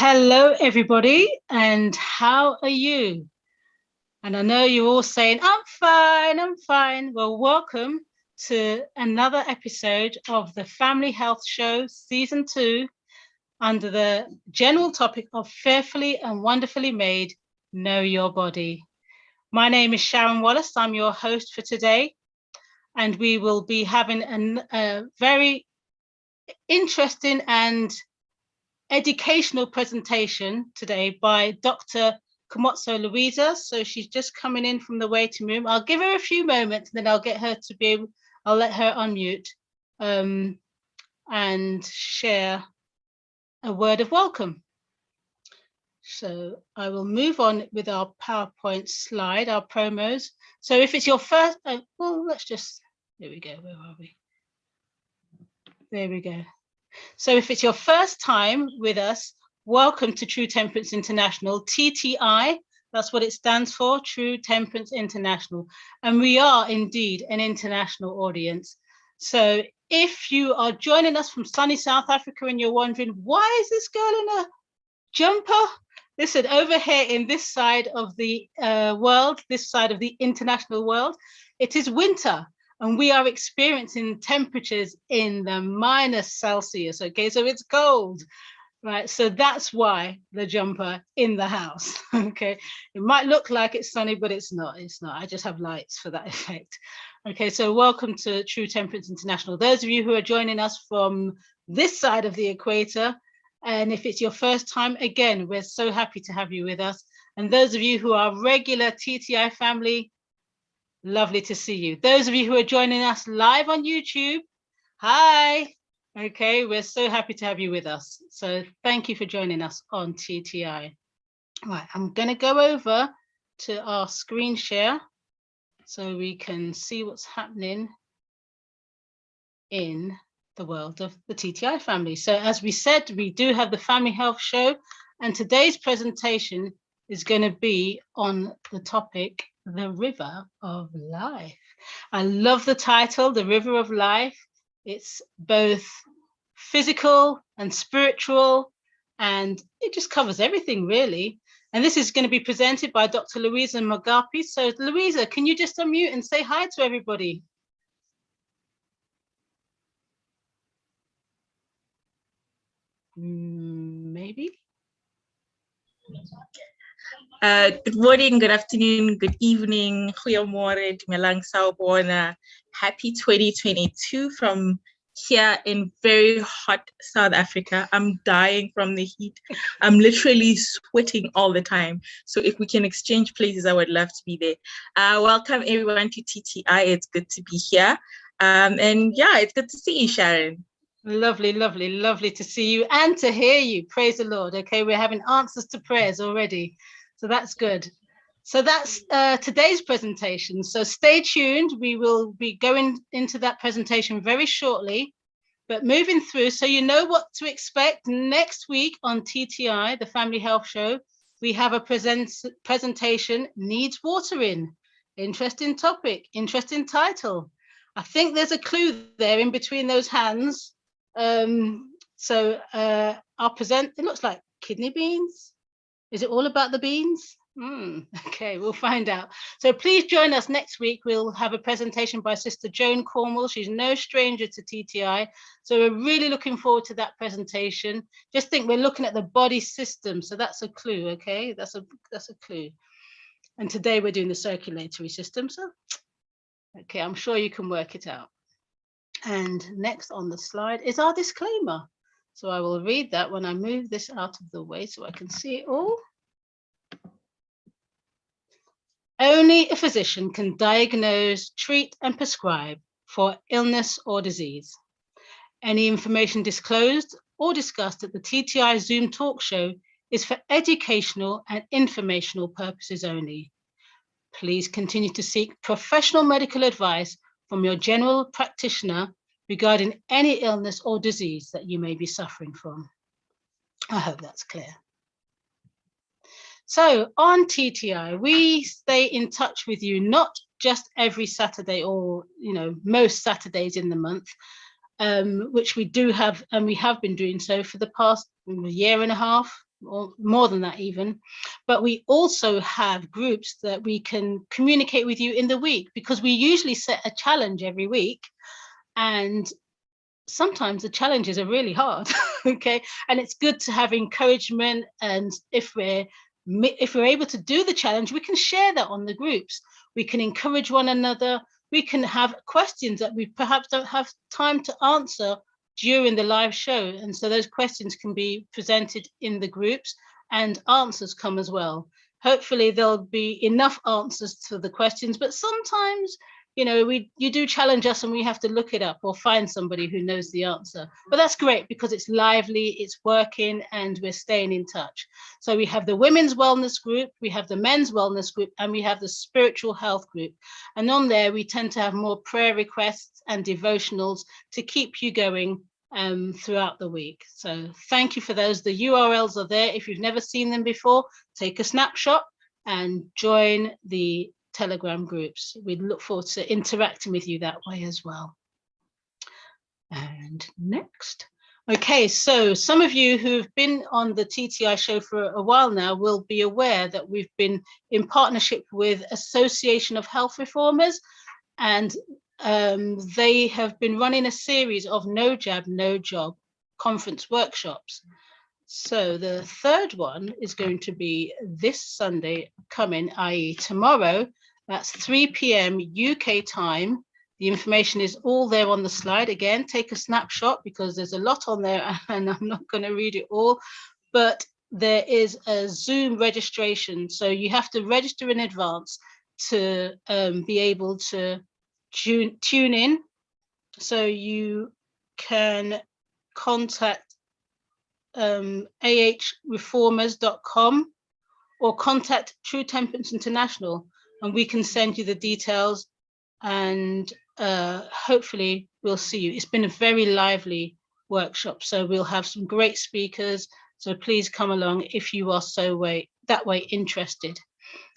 Hello, everybody, and how are you? And I know you're all saying, I'm fine, I'm fine. Well, welcome to another episode of the Family Health Show, Season 2, under the general topic of Fearfully and Wonderfully Made, Know Your Body. My name is Sharon Wallace. I'm your host for today, and we will be having a very interesting and educational presentation today by Dr. Komotso Louisa. So she's just coming in from the waiting room. I'll give her a few moments, and then I'll get her to be able, I'll let her unmute and share a word of welcome. So I will move on with our PowerPoint slide, our promos. So if it's your first, well, let's just, there we go, where are we? There we go. So if it's your first time with us, welcome to True Temperance International, TTI. That's what it stands for, True Temperance International. And we are indeed an international audience. So if you are joining us from sunny South Africa and you're wondering, why is this girl in a jumper? Listen, over here in this side of the world, this side of the international world, it is winter. And we are experiencing temperatures in the -Celsius, okay? So it's cold, right? So that's why the jumper in the house, okay? It might look like it's sunny, but it's not, I just have lights for that effect. Okay, so welcome to True Temperance International. Those of you who are joining us from this side of the equator, and if it's your first time, again, we're so happy to have you with us. And those of you who are regular TTI family, lovely to see you. Those of you who are joining us live on YouTube, hi. Okay, we're so happy to have you with us. So thank you for joining us on TTI. Right, I'm going to go over to our screen share so we can see what's happening in the world of the TTI family. So as we said, we do have the Family Health Show, and today's presentation is going to be on the topic, the River of Life. I love the title, the River of Life. It's both physical and spiritual, and it just covers everything, really. And this is going to be presented by Dr. Louisa Magapi. So Louisa, can you just unmute and say hi to everybody? Maybe. Good morning, good afternoon, good evening. Goeiemorgen, dumelang sawubona. Happy 2022 from here in very hot South Africa. I'm dying from the heat. I'm literally sweating all the time. So if we can exchange places, I would love to be there. Welcome everyone to TTI. It's good to be here. And yeah, it's good to see you, Sharon. Lovely, lovely, lovely to see you and to hear you. Praise the Lord. Okay, we're having answers to prayers already. So that's good. So that's today's presentation. So stay tuned. We will be going into that presentation very shortly, but moving through so you know what to expect next week on TTI, the Family Health Show. We have a presentation, Needs Watering. Interesting topic, interesting title. I think there's a clue there in between those hands. So I'll present, it looks like kidney beans. Is it all about the beans? Okay, we'll find out. So please join us next week. We'll have a presentation by Sister Joan Cornwall. She's no stranger to TTI. So we're really looking forward to that presentation. Just think we're looking at the body system. So that's a clue, okay? That's a clue. And today we're doing the circulatory system. So, okay, I'm sure you can work it out. And next on the slide is our disclaimer. So I will read that when I move this out of the way so I can see it all. Only a physician can diagnose, treat, and prescribe for illness or disease. Any information disclosed or discussed at the TTI Zoom talk show is for educational and informational purposes only. Please continue to seek professional medical advice from your general practitioner regarding any illness or disease that you may be suffering from. I hope that's clear. So on TTI, we stay in touch with you, not just every Saturday or, most Saturdays in the month, which we do have, and we have been doing so for the past year and a half, or more than that even. But we also have groups that we can communicate with you in the week, because we usually set a challenge every week, and sometimes the challenges are really hard. Okay, and it's good to have encouragement, and if we're able to do the challenge, we can share that on the groups. We can encourage one another. We can have questions that we perhaps don't have time to answer during the live show, and so those questions can be presented in the groups, and answers come as well. Hopefully there'll be enough answers to the questions, but sometimes, you know, you do challenge us and we have to look it up or find somebody who knows the answer. But that's great, because it's lively, it's working, and we're staying in touch. So we have the women's wellness group, we have the men's wellness group, and we have the spiritual health group. And on there, we tend to have more prayer requests and devotionals to keep you going throughout the week. So thank you for those. The URLs are there. If you've never seen them before, take a snapshot and join the Telegram groups. We look forward to interacting with you that way as well. And next. Okay, so some of you who've been on the TTI show for a while now will be aware that we've been in partnership with Association of Health Reformers, and they have been running a series of No Jab, No Job conference workshops. So the third one is going to be this Sunday coming, i.e. tomorrow. That's 3 p.m. UK time. The information is all there on the slide. Again, take a snapshot, because there's a lot on there and I'm not going to read it all. But there is a Zoom registration. So you have to register in advance to be able to tune in. So you can contact ahreformers.com or contact True Temperance International, and we can send you the details, and hopefully we'll see you. It's been a very lively workshop, so we'll have some great speakers, so please come along if you are that way interested.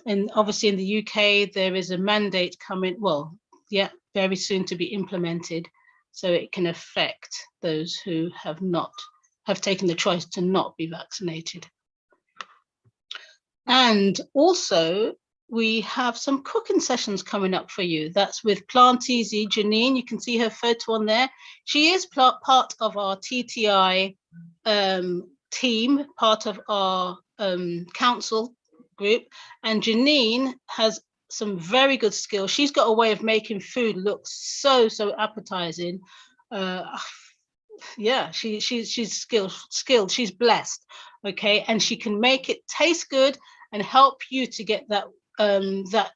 And obviously in the UK there is a mandate coming, well, yeah, very soon to be implemented, so it can affect those who have taken the choice to not be vaccinated. And also we have some cooking sessions coming up for you. That's with Plant Easy Janine. You can see her photo on there. She is part of our TTI team, part of our council group. And Janine has some very good skills. She's got a way of making food look so appetizing. Yeah, she's skilled. She's blessed. Okay, and she can make it taste good and help you to get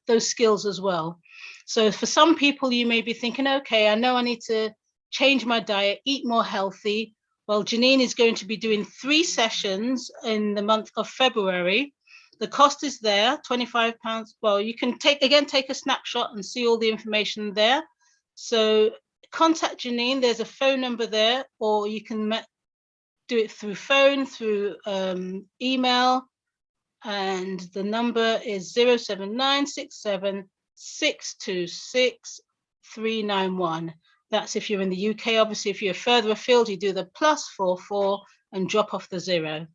those skills as well. So for some people, you may be thinking, okay, I know I need to change my diet, eat more healthy. Well, Janine is going to be doing 3 sessions in the month of February. The cost is there, £25. Well, you can take a snapshot and see all the information there. So contact Janine. There's a phone number there, or you can do it through phone, through email, and the number is 07967626391. That's if you're in the UK. Obviously, if you're further afield, you do the +44 and drop off the 0.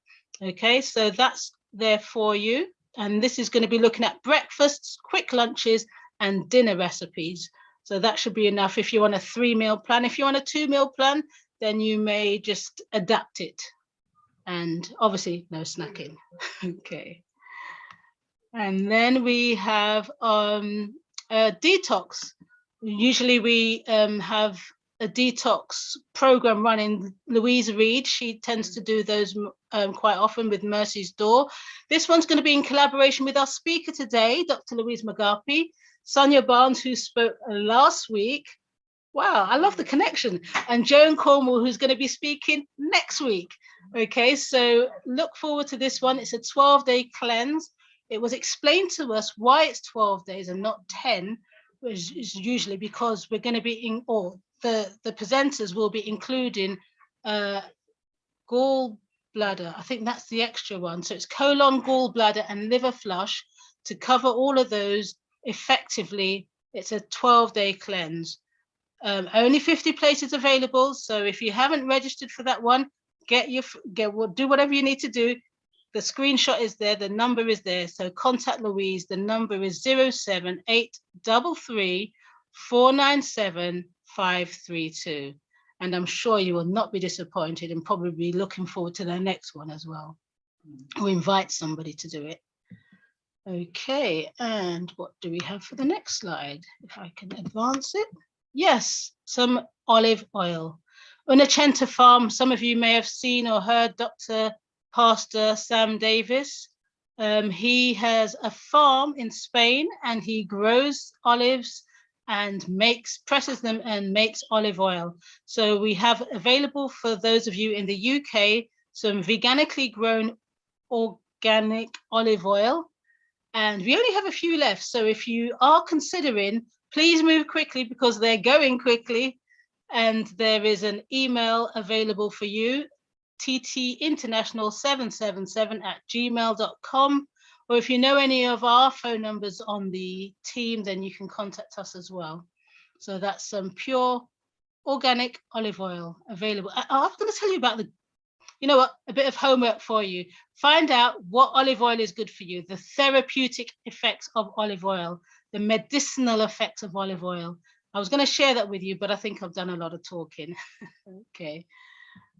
Okay, so that's there for you. And this is going to be looking at breakfasts, quick lunches, and dinner recipes. So that should be enough if you want a 3-meal plan. If you want a 2-meal plan, then you may just adapt it. And obviously no snacking. Okay. And then we have Detox. Usually we have a detox program running. Louise Reed, she tends to do those quite often with Mercy's Door. This one's going to be in collaboration with our speaker today, Dr. Louise Magapi, Sonia Barnes, who spoke last week. Wow, I love the connection. And Joan Cornwall, who's going to be speaking next week. Okay, so look forward to this one. It's a 12-day cleanse. It was explained to us why it's 12 days and not 10, which is usually because we're going to be the presenters will be including gallbladder. I think that's the extra one. So it's colon, gallbladder, and liver flush to cover all of those effectively. It's a 12-day cleanse. Only 50 places available. So if you haven't registered for that one, do whatever you need to do. the screenshot is there, the number is there. So contact Louise. The number is 07833 497 532. And I'm sure you will not be disappointed and probably be looking forward to the next one as well. We invite somebody to do it. Okay, and what do we have for the next slide? If I can advance it. Yes, some olive oil. Unachenta Farm, some of you may have seen or heard Dr. Pastor Sam Davis. He has a farm in Spain and he grows olives and presses them and makes olive oil. So we have available for those of you in the UK, some veganically grown organic olive oil. And we only have a few left. So if you are considering, please move quickly because they're going quickly. And there is an email available for you, ttinternational777@gmail.com. Or if you know any of our phone numbers on the team, then you can contact us as well. So that's some pure organic olive oil available. I'm going to tell you about you know what, a bit of homework for you. Find out what olive oil is good for you, the therapeutic effects of olive oil, the medicinal effects of olive oil. I was going to share that with you, but I think I've done a lot of talking. Okay.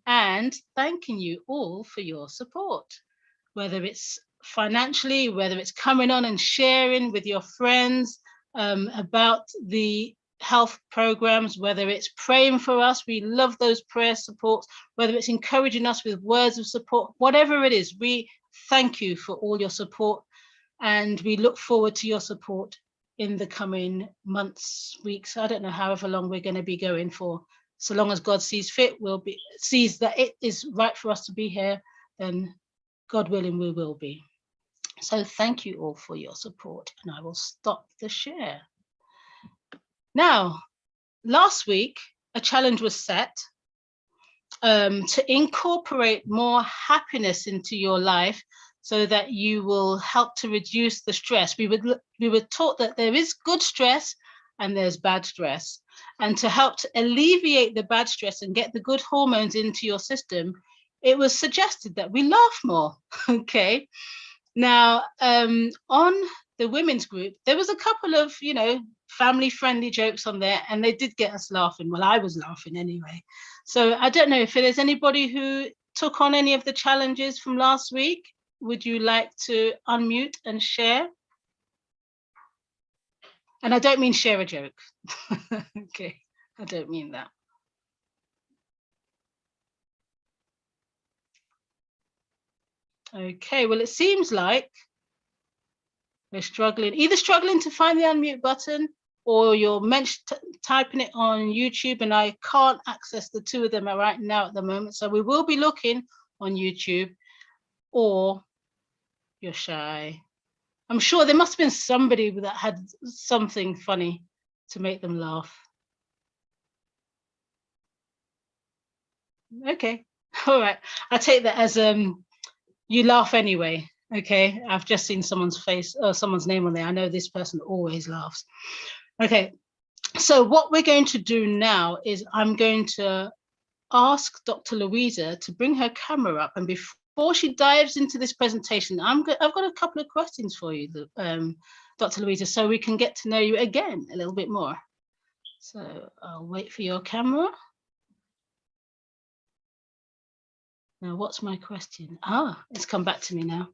And thanking you all for your support, whether it's financially, whether it's coming on and sharing with your friends about the health programs, whether it's praying for us, we love those prayer supports, whether it's encouraging us with words of support, whatever it is, we thank you for all your support and we look forward to your support in the coming months, weeks. I don't know however long we're going to be going for. So long as God sees fit, sees that it is right for us to be here, then God willing, we will be. So thank you all for your support, and I will stop the share. Now, last week, a challenge was set to incorporate more happiness into your life so that you will help to reduce the stress. We were taught that there is good stress and there's bad stress. And to help to alleviate the bad stress and get the good hormones into your system, it was suggested that we laugh more, okay? Now, on the women's group, there was a couple of, family-friendly jokes on there, and they did get us laughing. Well, I was laughing anyway. So I don't know if there's anybody who took on any of the challenges from last week. Would you like to unmute and share? And I don't mean share a joke. Okay, I don't mean that. Okay, well, it seems like we're either struggling to find the unmute button, or you're typing it on YouTube, and I can't access the two of them right now at the moment. So we will be looking on YouTube, or you're shy. I'm sure there must have been somebody that had something funny to make them laugh. Okay, all right. I take that as you laugh anyway. Okay, I've just seen someone's face or someone's name on there. I know this person always laughs. Okay, so what we're going to do now is I'm going to ask Dr. Louisa to bring her camera up, and before she dives into this presentation, I've got a couple of questions for you, Dr. Louisa, so we can get to know you again a little bit more. So I'll wait for your camera. Now, what's my question? It's come back to me now.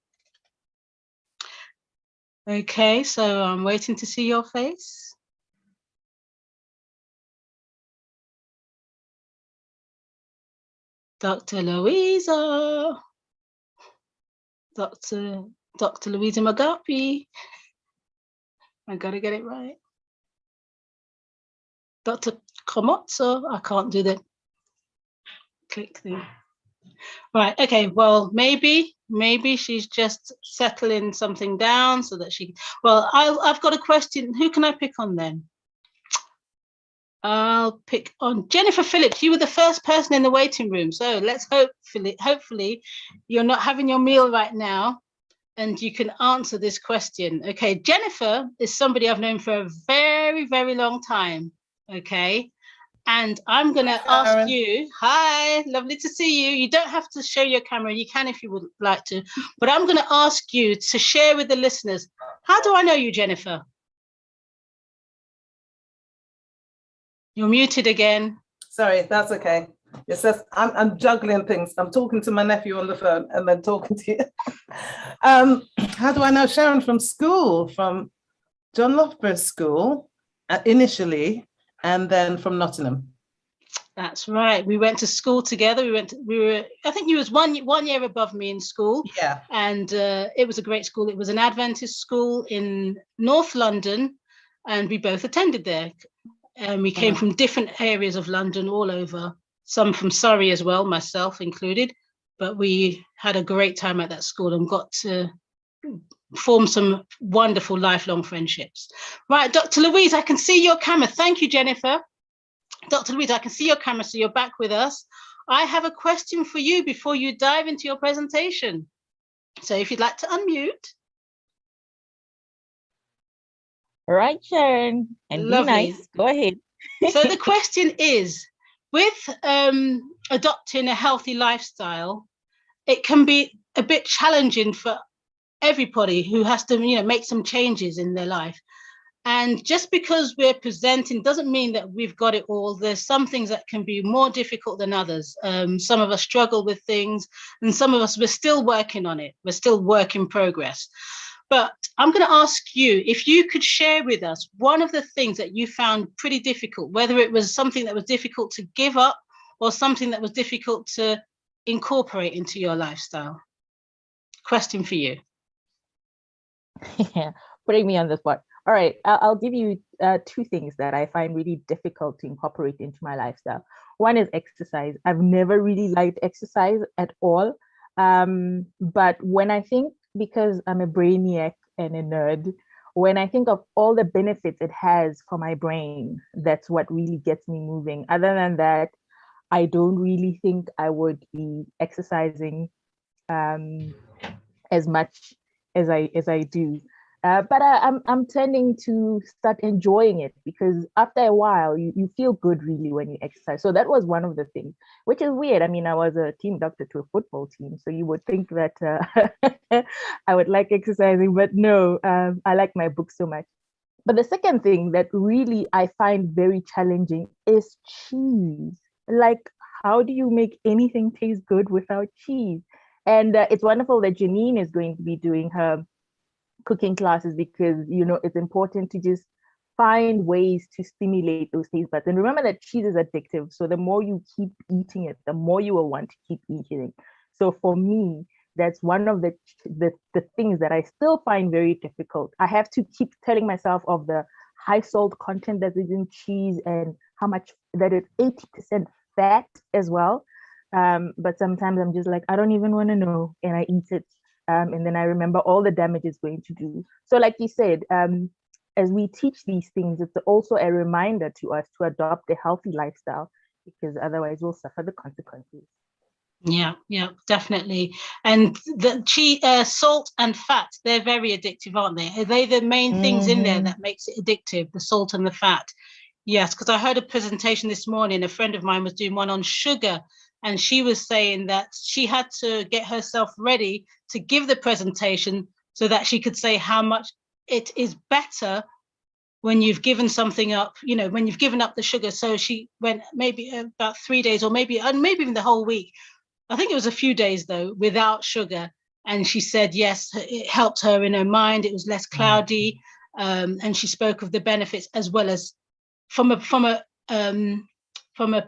Okay, so I'm waiting to see your face. Dr. Louisa. Dr. Louisa Magapi. I gotta get it right. Dr. Komotso. I can't do the click thing. Right, okay, well, maybe she's just settling something down so that she, well, I've got a question. Who can I pick on then? I'll pick on Jennifer Phillips. You were the first person in the waiting room. So let's hopefully you're not having your meal right now and you can answer this question. Okay, Jennifer is somebody I've known for a very, very long time. Okay, And I'm going to ask you, hi, lovely to see you. You don't have to show your camera. You can if you would like to. But I'm going to ask you to share with the listeners, how do I know you, Jennifer? You're muted again. Sorry, that's okay. It says I'm juggling things. I'm talking to my nephew on the phone and then talking to you. How do I know Sharon? From school, from John Loughborough's school initially, and then from Nottingham. That's right. We went to school together. I think you was one year above me in school. Yeah. And it was a great school. It was an Adventist school in North London, and we both attended there. And we came from different areas of London, all over, some from Surrey as well, myself included. But we had a great time at that school and got to form some wonderful lifelong friendships. Right, Dr. Louise, I can see your camera. Thank you, Jennifer. Dr. Louise, I can see your camera, so you're back with us. I have a question for you before you dive into your presentation. So if you'd like to unmute. All right, Sharon, and lovely. Be nice. Go ahead. So the question is, with adopting a healthy lifestyle, it can be a bit challenging for everybody who has to, make some changes in their life. And just because we're presenting doesn't mean that we've got it all. There's some things that can be more difficult than others. Some of us struggle with things, and some of us, we're still working on it. We're still work in progress. But I'm going to ask you if you could share with us one of the things that you found pretty difficult, whether it was something that was difficult to give up or something that was difficult to incorporate into your lifestyle. Question for you. Yeah, putting me on the spot. All right, I'll give you two things that I find really difficult to incorporate into my lifestyle. One is exercise. I've never really liked exercise at all. But when I think, because I'm a brainiac and a nerd, when I think of all the benefits it has for my brain, that's what really gets me moving. Other than that, I don't really think I would be exercising as much as I do. But I'm tending to start enjoying it, because after a while you feel good really when you exercise. So that was one of the things, which is weird. I mean, I was a team doctor to a football team, so you would think that I would like exercising, but no, I like my book so much. But the second thing that really I find very challenging is cheese. Like, how do you make anything taste good without cheese? And it's wonderful that Janine is going to be doing her cooking classes, because it's important to just find ways to stimulate those taste buds. And remember that cheese is addictive, so the more you keep eating it, the more you will want to keep eating it. So for me, that's one of the things that I still find very difficult. I have to keep telling myself of the high salt content that is in cheese and how much that it's 80% fat as well. But sometimes I'm just like, I don't even want to know, and I eat it. And then I remember all the damage it's going to do. So like you said, as we teach these things, it's also a reminder to us to adopt a healthy lifestyle, because otherwise we'll suffer the consequences. Yeah, definitely. And the cheese, salt and fat, they're very addictive, aren't they? Are they the main things in there that makes it addictive, the salt and the fat? Yes, because I heard a presentation this morning. A friend of mine was doing one on sugar, and she was saying that she had to get herself ready to give the presentation so that she could say how much it is better when you've given something up, when you've given up the sugar. So she went maybe about 3 days, or maybe even the whole week. I think it was a few days though, without sugar. And she said, yes, it helped her in her mind. It was less cloudy. And she spoke of the benefits, as well as from a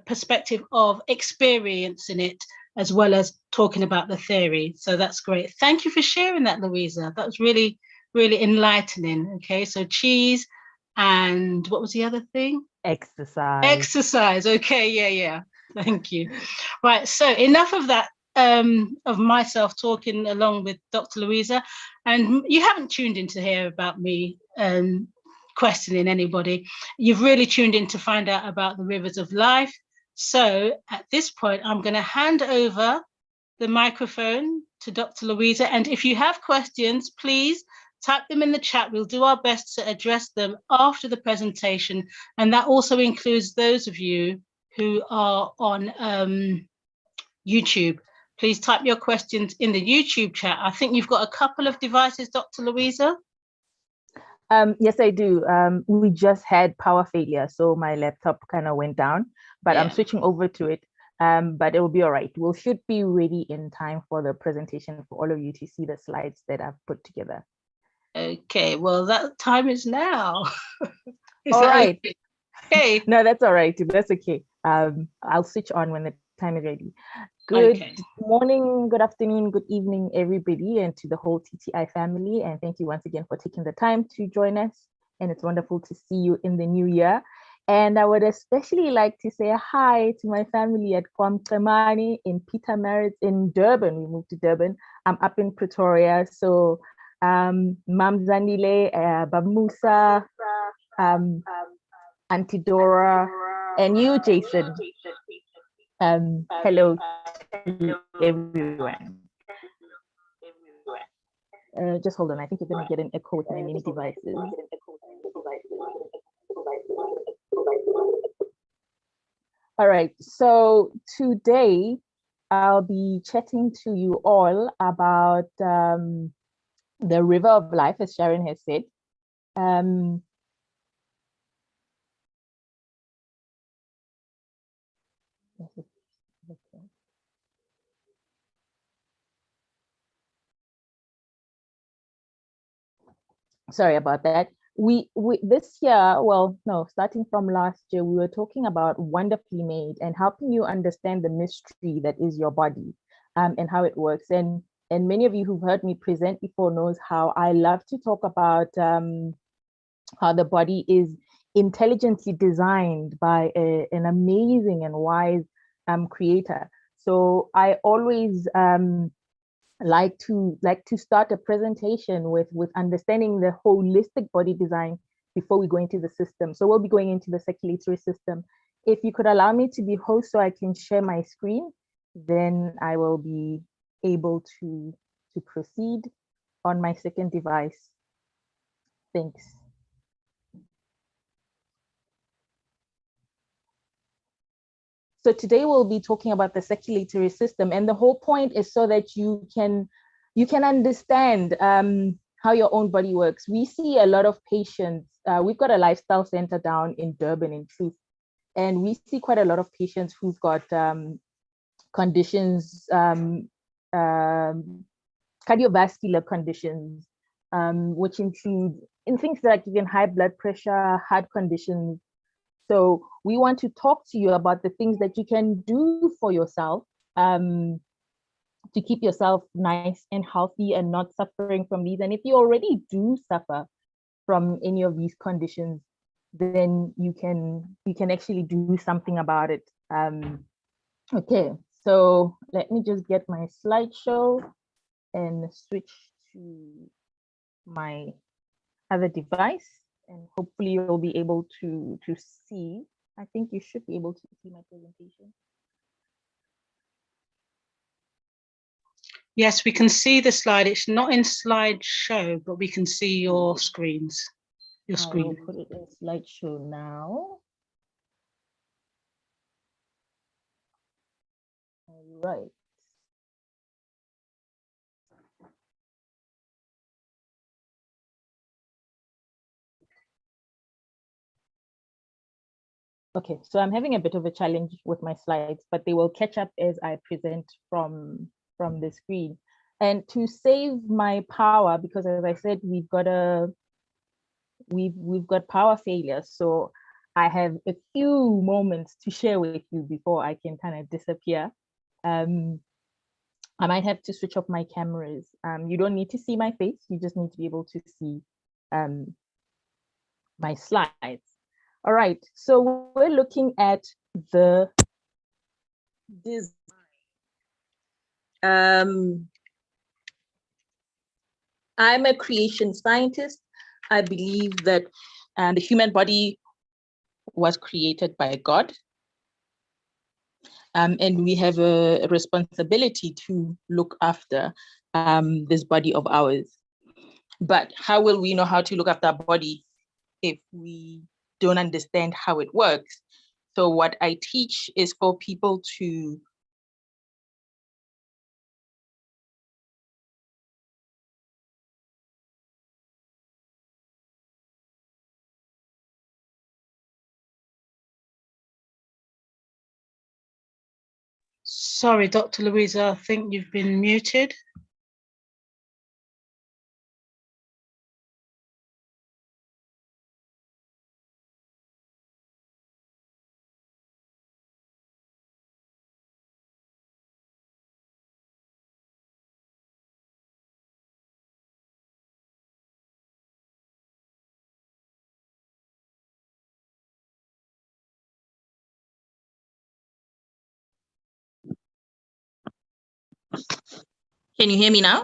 perspective of experiencing it, as well as talking about the theory. So that's great. Thank you for sharing that, Louisa. That was really, really enlightening. Okay, so cheese, and what was the other thing? Exercise. Okay, yeah. Thank you. Right, so enough of that, of myself talking along with Dr. Louisa. And you haven't tuned in to hear about me questioning anybody. You've really tuned in to find out about the rivers of life. So at this point, I'm going to hand over the microphone to Dr. Louisa. And if you have questions, please type them in the chat. We'll do our best to address them after the presentation. And that also includes those of you who are on YouTube, please type your questions in the YouTube chat. I think you've got a couple of devices, Dr. Louisa. Yes, I do. We just had power failure, so my laptop kind of went down, but I'm switching over to it. But it will be all right. We should be ready in time for the presentation for all of you to see the slides that I've put together. Okay, well, that time is now. All right. Okay. No, that's all right. That's okay. I'll switch on when the time is ready. Good morning, good afternoon, good evening, everybody, and to the whole TTI family. And thank you once again for taking the time to join us. And it's wonderful to see you in the new year. And I would especially like to say hi to my family at Kwamkremani in Pietermaritzburg in Durban. We moved to Durban. I'm up in Pretoria. So Mam Zandile, Bamusa, Auntie Dora, and you, Jason. Hello to everyone. Just hold on. I think you're going to get an echo with my mini devices. All right. So today I'll be chatting to you all about the river of life, as Sharon has said. Sorry about that. We this year, well, no, starting from last year, we were talking about Wonderfully Made and helping you understand the mystery that is your body, and how it works. And many of you who've heard me present before knows how I love to talk about how the body is intelligently designed by an amazing and wise creator. So I always like to start a presentation with understanding the holistic body design before we go into the system. So we'll be going into the circulatory system. If you could allow me to be host so I can share my screen, then I will be able to proceed on my second device. Thanks. So today we'll be talking about the circulatory system, and the whole point is so that you can understand how your own body works. We see a lot of patients. We've got a lifestyle center down in Durban, in truth, and we see quite a lot of patients who've got conditions, cardiovascular conditions, which include things like even high blood pressure, heart conditions. So we want to talk to you about the things that you can do for yourself to keep yourself nice and healthy and not suffering from these. And if you already do suffer from any of these conditions, then you can actually do something about it. Okay, so let me just get my slideshow and switch to my other device. And hopefully you'll be able to see. I think you should be able to see my presentation. Yes, we can see the slide. It's not in slideshow, but we can see your screens. Your screen. I will put it in slideshow now. All right. Okay, so I'm having a bit of a challenge with my slides, but they will catch up as I present from the screen. And to save my power, because as I said, we've got power failure. So I have a few moments to share with you before I can kind of disappear. I might have to switch off my cameras. You don't need to see my face. You just need to be able to see my slides. All right, so we're looking at the design. I'm a creation scientist. I believe that the human body was created by God. And we have a responsibility to look after this body of ours. But how will we know how to look after our body if we don't understand how it works? So what I teach is for people to Sorry, Dr. Louisa, I think you've been muted. Can you hear me now?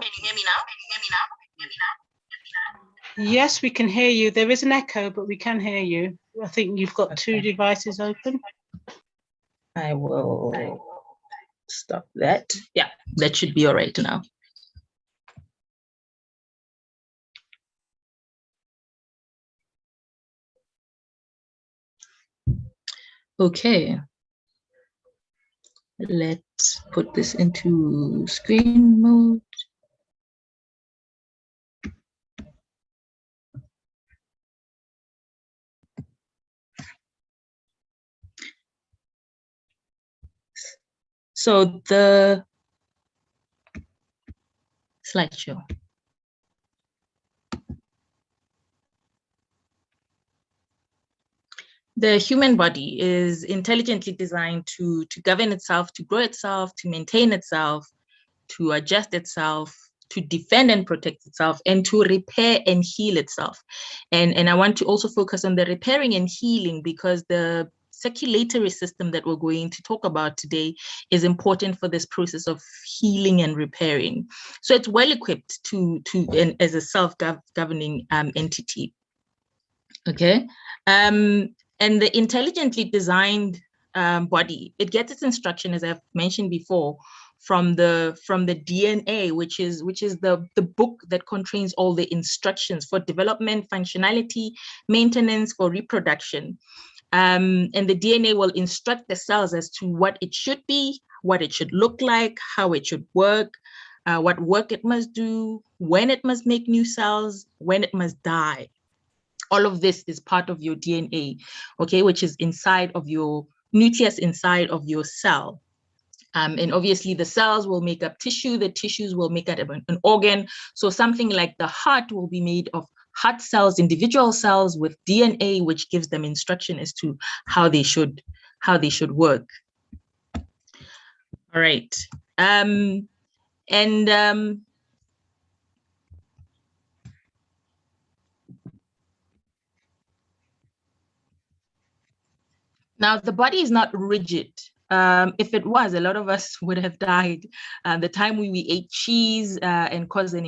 Yes, we can hear you. There is an echo, but we can hear you. I think you've got two devices open. I will stop that. Yeah, that should be all right now. Okay. Let's put this into screen mode. So the slideshow. The human body is intelligently designed to govern itself, to grow itself, to maintain itself, to adjust itself, to defend and protect itself, and to repair and heal itself. And I want to also focus on the repairing and healing, because the circulatory system that we're going to talk about today is important for this process of healing and repairing. So it's well equipped and as a self-governing entity. Okay. And the intelligently designed body, it gets its instruction, as I've mentioned before, from the DNA, which is the book that contains all the instructions for development, functionality, maintenance, for reproduction. And the DNA will instruct the cells as to what it should be, what it should look like, how it should work, what work it must do, when it must make new cells, when it must die. All of this is part of your DNA, okay, which is inside of your nucleus, inside of your cell. And obviously the cells will make up tissue, the tissues will make up an organ. So something like the heart will be made of heart cells, individual cells with DNA, which gives them instruction as to how they should work. All right. Now, the body is not rigid. If it was, a lot of us would have died. The time we ate cheese and caused an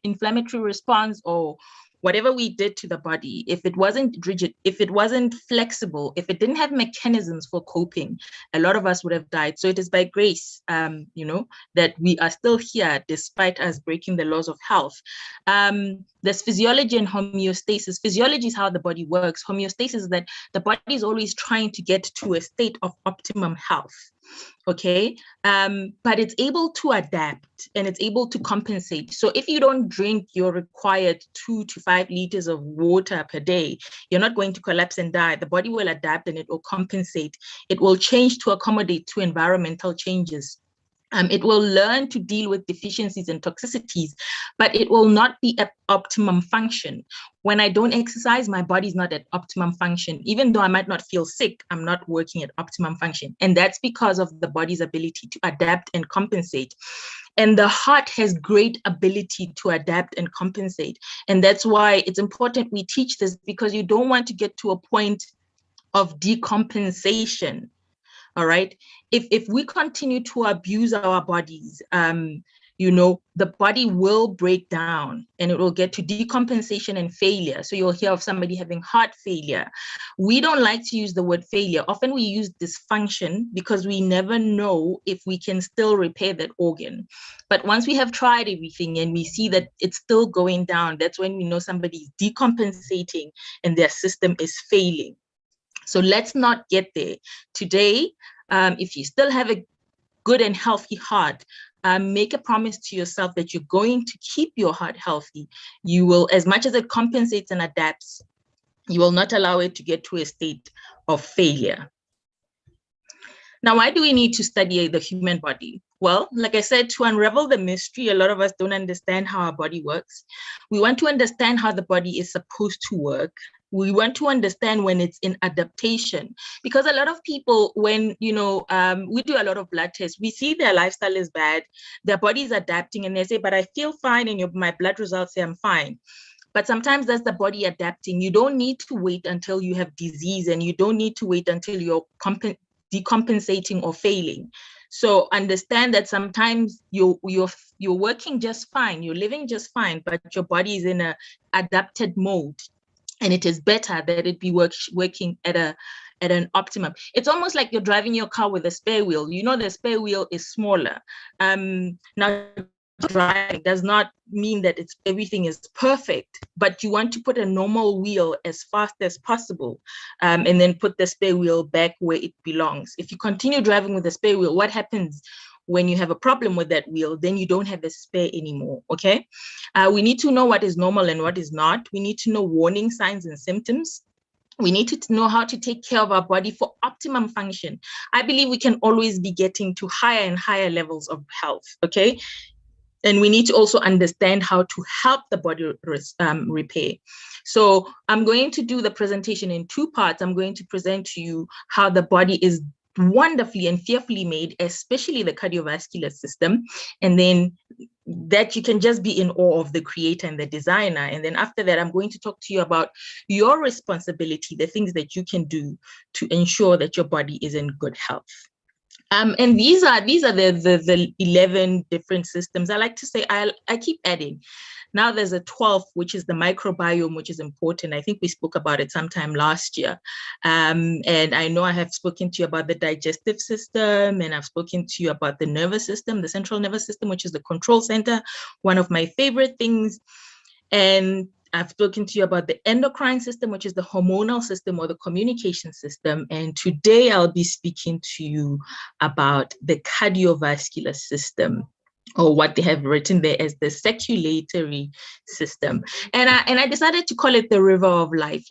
inflammatory response, or whatever we did to the body, if it wasn't rigid, if it wasn't flexible, if it didn't have mechanisms for coping, a lot of us would have died. So it is by grace, that we are still here despite us breaking the laws of health. There's physiology and homeostasis. Physiology is how the body works. Homeostasis is that the body is always trying to get to a state of optimum health. Okay, but it's able to adapt and it's able to compensate. So if you don't drink your required 2 to 5 liters of water per day, you're not going to collapse and die. The body will adapt and it will compensate. It will change to accommodate to environmental changes. It will learn to deal with deficiencies and toxicities, but it will not be at optimum function. When I don't exercise, my body's not at optimum function. Even though I might not feel sick, I'm not working at optimum function. And that's because of the body's ability to adapt and compensate. And the heart has great ability to adapt and compensate. And that's why it's important we teach this, because you don't want to get to a point of decompensation. All right. If we continue to abuse our bodies, the body will break down and it will get to decompensation and failure. So you'll hear of somebody having heart failure. We don't like to use the word failure. Often we use dysfunction because we never know if we can still repair that organ. But once we have tried everything and we see that it's still going down, that's when we know somebody is decompensating and their system is failing. So let's not get there. Today, if you still have a good and healthy heart, make a promise to yourself that you're going to keep your heart healthy. You will, as much as it compensates and adapts, you will not allow it to get to a state of failure. Now, why do we need to study the human body? Well, like I said, to unravel the mystery, a lot of us don't understand how our body works. We want to understand how the body is supposed to work. We want to understand when it's in adaptation, because a lot of people, when, we do a lot of blood tests, we see their lifestyle is bad, their body is adapting, and they say, but I feel fine, and my blood results say I'm fine. But sometimes that's the body adapting. You don't need to wait until you have disease, and you don't need to wait until you're decompensating or failing. So understand that sometimes you're working just fine, you're living just fine, but your body is in a adapted mode, and it is better that it be working at an optimum. It's almost like you're driving your car with a spare wheel. The spare wheel is smaller. Now, driving does not mean that everything is perfect, but you want to put a normal wheel as fast as possible, and then put the spare wheel back where it belongs. If you continue driving with the spare wheel, what happens when you have a problem with that wheel? Then you don't have a spare anymore. Okay, we need to know what is normal and what is not. We need to know warning signs and symptoms. We need to know how to take care of our body for optimum function. I believe we can always be getting to higher and higher levels of health. Okay. And we need to also understand how to help the body repair. So I'm going to do the presentation in two parts. I'm going to present to you how the body is wonderfully and fearfully made, especially the cardiovascular system. And then that you can just be in awe of the creator and the designer. And then after that, I'm going to talk to you about your responsibility, the things that you can do to ensure that your body is in good health. And these are the 11 different systems. I like to say, I keep adding. Now there's a 12th, which is the microbiome, which is important. I think we spoke about it sometime last year. And I know I have spoken to you about the digestive system, and I've spoken to you about the nervous system, the central nervous system, which is the control center, one of my favorite things. And I've spoken to you about the endocrine system, which is the hormonal system or the communication system. And today I'll be speaking to you about the cardiovascular system, or what they have written there as the circulatory system. And I decided to call it the river of life.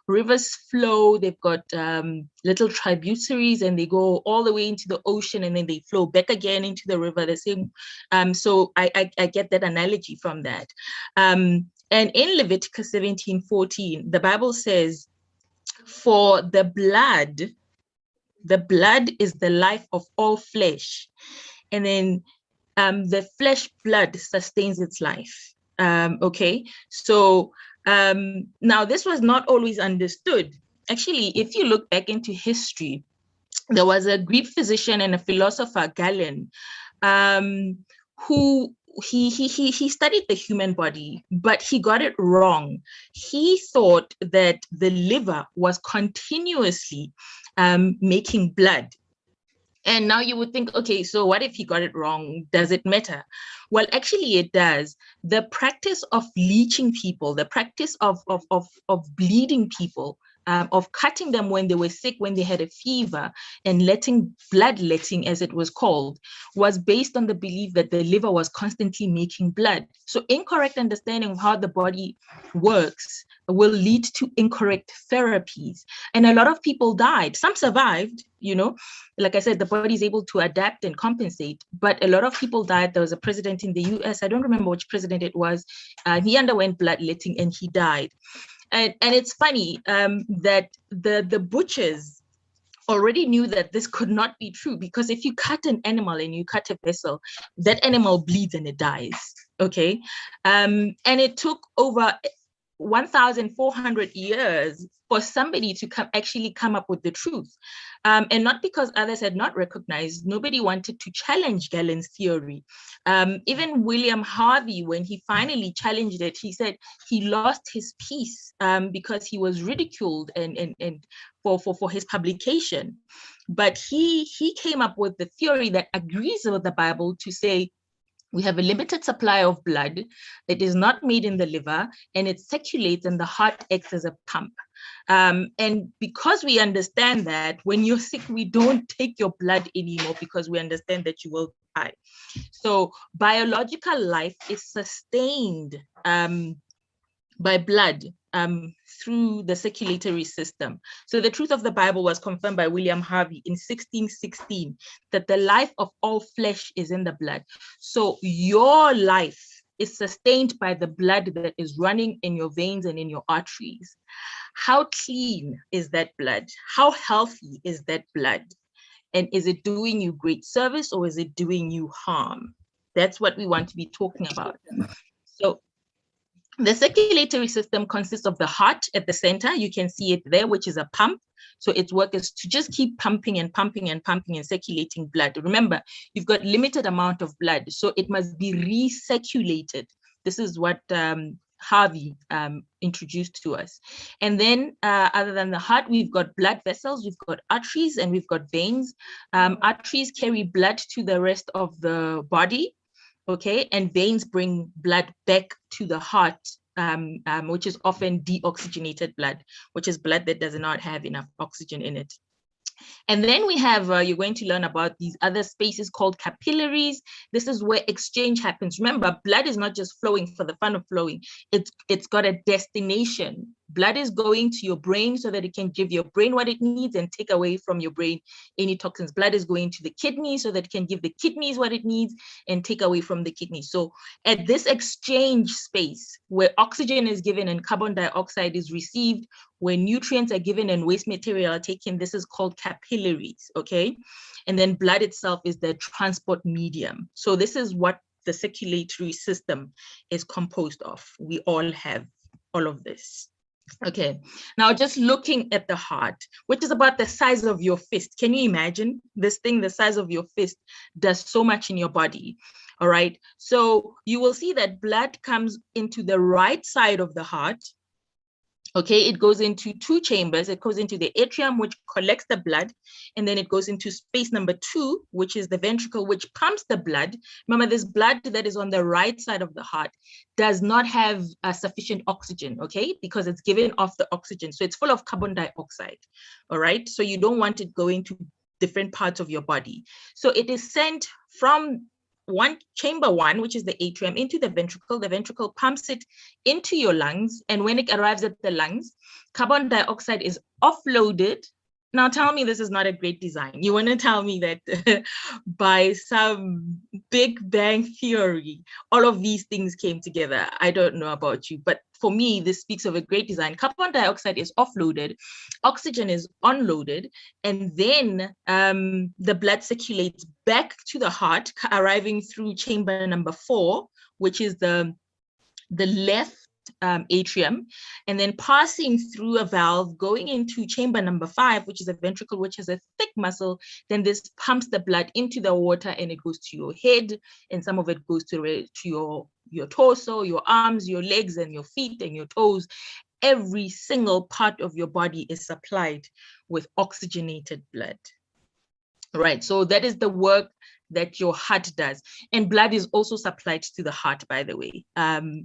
Rivers flow, they've got little tributaries, and they go all the way into the ocean, and then they flow back again into the river, the same. So I get that analogy from that. And in Leviticus 17:14, the Bible says, for the blood is the life of all flesh. And then the flesh blood sustains its life. Okay, so now this was not always understood. Actually, if you look back into history, there was a Greek physician and a philosopher, Galen, who he studied the human body, but he got it wrong. He thought that the liver was continuously making blood. And now you would think, okay, so what if he got it wrong? Does it matter? Well, actually it does. The practice of leeching people, the practice of bleeding people, of cutting them when they were sick, when they had a fever, and bloodletting, as it was called, was based on the belief that the liver was constantly making blood. So incorrect understanding of how the body works will lead to incorrect therapies. And a lot of people died. Some survived, like I said, the body is able to adapt and compensate, but a lot of people died. There was a president in the US, I don't remember which president it was. He underwent bloodletting and he died. And it's funny that the butchers already knew that this could not be true, because if you cut an animal and you cut a vessel, that animal bleeds and it dies. Okay, and it took over 1,400 years for somebody to actually come up with the truth. And not because others had not recognized, nobody wanted to challenge Galen's theory. Even William Harvey, when he finally challenged it, he said he lost his peace because he was ridiculed and for his publication. But he came up with the theory that agrees with the Bible to say We have a limited supply of blood. It is not made in the liver, and it circulates, and the heart acts as a pump. And because we understand that when you're sick, we don't take your blood anymore because we understand that you will die. So biological life is sustained by blood through the circulatory system. So the truth of the Bible was confirmed by William Harvey in 1616, that the life of all flesh is in the blood. So your life is sustained by the blood that is running in your veins and in your arteries. How clean is that blood? How healthy is that blood? And is it doing you great service, or is it doing you harm? That's what we want to be talking about. So the circulatory system consists of the heart at the center. You can see it there, which is a pump. So its work is to just keep pumping and pumping and pumping and circulating blood. Remember, you've got limited amount of blood, so it must be recirculated. This is what Harvey introduced to us. And then other than the heart, we've got blood vessels, we've got arteries, and we've got veins. Arteries carry blood to the rest of the body. Okay, and veins bring blood back to the heart, which is often deoxygenated blood, which is blood that does not have enough oxygen in it. And then we have, you're going to learn about these other spaces called capillaries. This is where exchange happens. Remember, blood is not just flowing for the fun of flowing. It's got a destination. Blood is going to your brain so that it can give your brain what it needs and take away from your brain any toxins. Blood is going to the kidneys so that it can give the kidneys what it needs and take away from the kidneys. So at this exchange space where oxygen is given and carbon dioxide is received, where nutrients are given and waste material are taken, this is called capillaries, okay? And then blood itself is the transport medium. So this is what the circulatory system is composed of. We all have all of this. Okay, now just looking at the heart, which is about the size of your fist. Can you imagine this thing, the size of your fist, does so much in your body? All right, so you will see that blood comes into the right side of the heart. Okay, it goes into two chambers. It goes into the atrium, which collects the blood, and then it goes into space number 2, which is the ventricle, which pumps the blood. Remember, this blood that is on the right side of the heart does not have sufficient oxygen, okay, because it's given off the oxygen. So it's full of carbon dioxide, all right? So you don't want it going to different parts of your body. So it is sent from chamber 1, which is the atrium, into the ventricle pumps it into your lungs, and when it arrives at the lungs, carbon dioxide is offloaded. Now tell me this is not a great design. You want to tell me that by some big bang theory, all of these things came together? I don't know about you, but for me, this speaks of a great design. Carbon dioxide is offloaded, oxygen is unloaded, and then the blood circulates back to the heart, arriving through chamber number 4, which is the left atrium, and then passing through a valve, going into chamber number 5, which is a ventricle, which has a thick muscle. Then this pumps the blood into the water, and it goes to your head, and some of it goes to your torso, your arms, your legs, and your feet, and your toes. Every single part of your body is supplied with oxygenated blood. Right, so that is the work that your heart does. And blood is also supplied to the heart, by the way.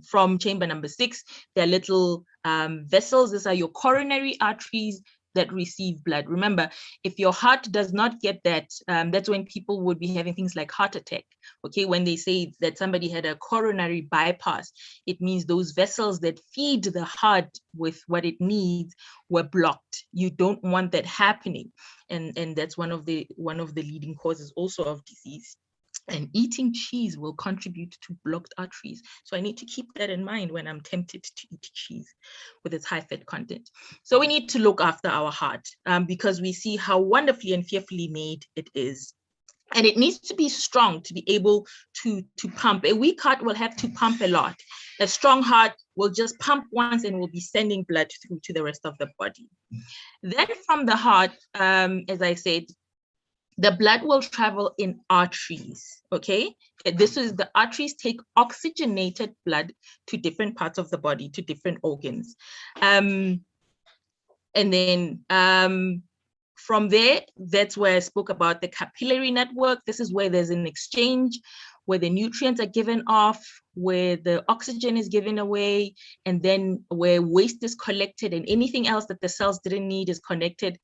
From chamber number 6, there are little vessels. These are your coronary arteries that receive blood. Remember, if your heart does not get that, that's when people would be having things like heart attack. Okay, when they say that somebody had a coronary bypass, it means those vessels that feed the heart with what it needs were blocked. You don't want that happening. And that's one of the leading causes also of disease. And eating cheese will contribute to blocked arteries. So I need to keep that in mind when I'm tempted to eat cheese with its high fat content. So we need to look after our heart because we see how wonderfully and fearfully made it is. And it needs to be strong to be able to pump. A weak heart will have to pump a lot. A strong heart will just pump once and will be sending blood through to the rest of the body. Then from the heart, as I said, the blood will travel in arteries, okay? This is the arteries take oxygenated blood to different parts of the body, to different organs. And then from there, that's where I spoke about the capillary network. This is where there's an exchange where the nutrients are given off, where the oxygen is given away, and then where waste is collected and anything else that the cells didn't need is connected.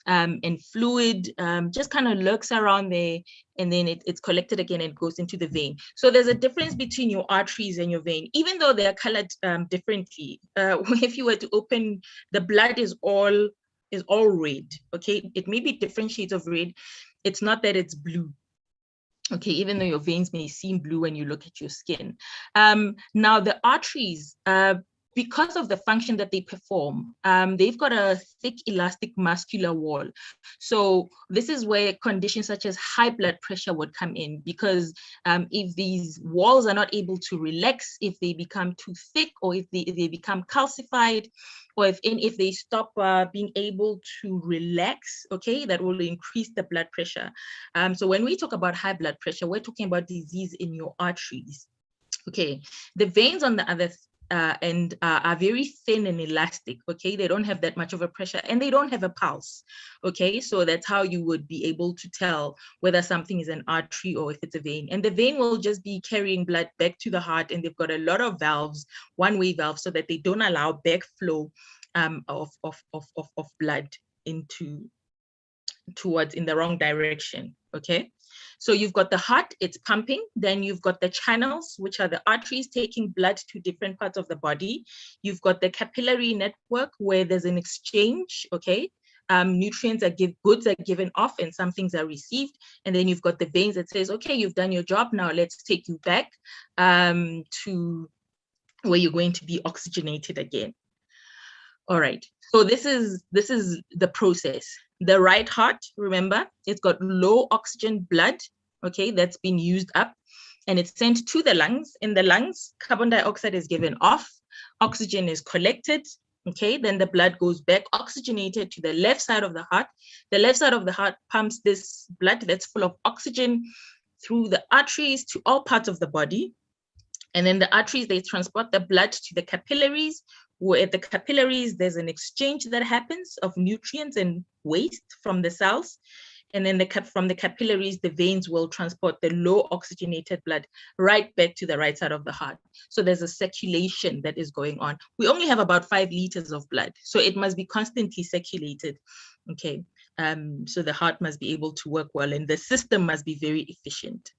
And fluid just kind of lurks around there, and then it's collected again and goes into the vein. So there's a difference between your arteries and your vein, even though they are colored differently. If you were to open, the blood is all red, okay? It may be different shades of red. It's not that it's blue. Okay, even though your veins may seem blue when you look at your skin. Now the arteries, because of the function that they perform, they've got a thick elastic muscular wall. So this is where conditions such as high blood pressure would come in, because if these walls are not able to relax, if they become too thick, or if they become calcified, or if they stop being able to relax, okay, that will increase the blood pressure. So when we talk about high blood pressure, we're talking about disease in your arteries. Okay, the veins on the other and are very thin and elastic, okay? They don't have that much of a pressure, and they don't have a pulse, okay? So that's how you would be able to tell whether something is an artery or if it's a vein. And the vein will just be carrying blood back to the heart, and they've got a lot of valves, one-way valves, so that they don't allow backflow of blood towards in the wrong direction, okay? So you've got the heart, it's pumping. Then you've got the channels, which are the arteries taking blood to different parts of the body. You've got the capillary network, where there's an exchange, okay? Nutrients goods are given off, and some things are received. And then you've got the veins that says, okay, you've done your job, now let's take you back to where you're going to be oxygenated again. All right, so this is the process. The right heart, remember, it's got low oxygen blood, okay, that's been used up, and it's sent to the lungs. In the lungs, carbon dioxide is given off, oxygen is collected, okay, then the blood goes back oxygenated to the left side of the heart. The left side of the heart pumps this blood that's full of oxygen through the arteries to all parts of the body. And then the arteries, they transport the blood to the capillaries, where at the capillaries, there's an exchange that happens of nutrients and waste from the cells. And then from the capillaries, the veins will transport the low oxygenated blood right back to the right side of the heart. So there's a circulation that is going on. We only have about 5 liters of blood, so it must be constantly circulated, okay? So the heart must be able to work well, and the system must be very efficient.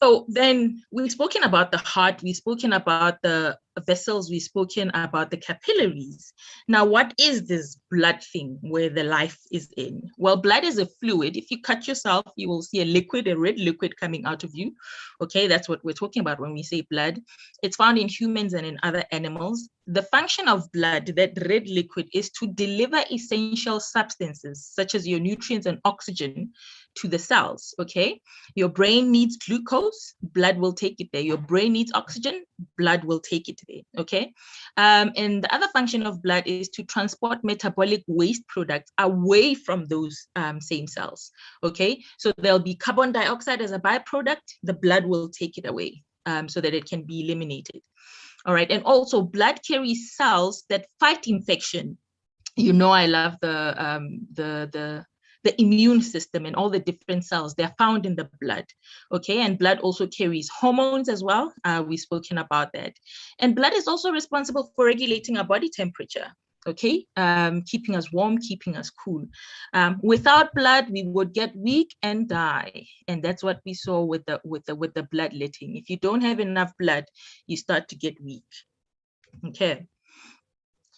So then we've spoken about the heart, we've spoken about the vessels, we've spoken about the capillaries. Now, what is this blood thing where the life is in? Well, blood is a fluid. If you cut yourself, you will see a red liquid coming out of you. Okay, that's what we're talking about when we say blood. It's found in humans and in other animals. The function of blood, that red liquid, is to deliver essential substances such as your nutrients and oxygen to the cells, okay? Your brain needs glucose, blood will take it there. Your brain needs oxygen, blood will take it there, okay? And the other function of blood is to transport metabolic waste products away from those same cells, okay? So there'll be carbon dioxide as a byproduct, the blood will take it away so that it can be eliminated. All right, and also blood carries cells that fight infection. You know, I love the immune system and all the different cells, they're found in the blood, okay? And blood also carries hormones as well. We've spoken about that. And blood is also responsible for regulating our body temperature, okay? Keeping us warm, keeping us cool. Without blood, we would get weak and die. And that's what we saw with the bloodletting. If you don't have enough blood, you start to get weak, okay?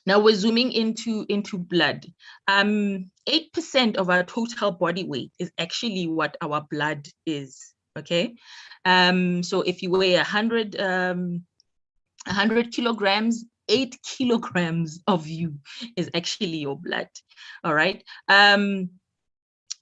Now we're zooming into blood. 8% of our total body weight is actually what our blood is, okay? So if you weigh 100 kilograms, 8 kilograms of you is actually your blood, all right?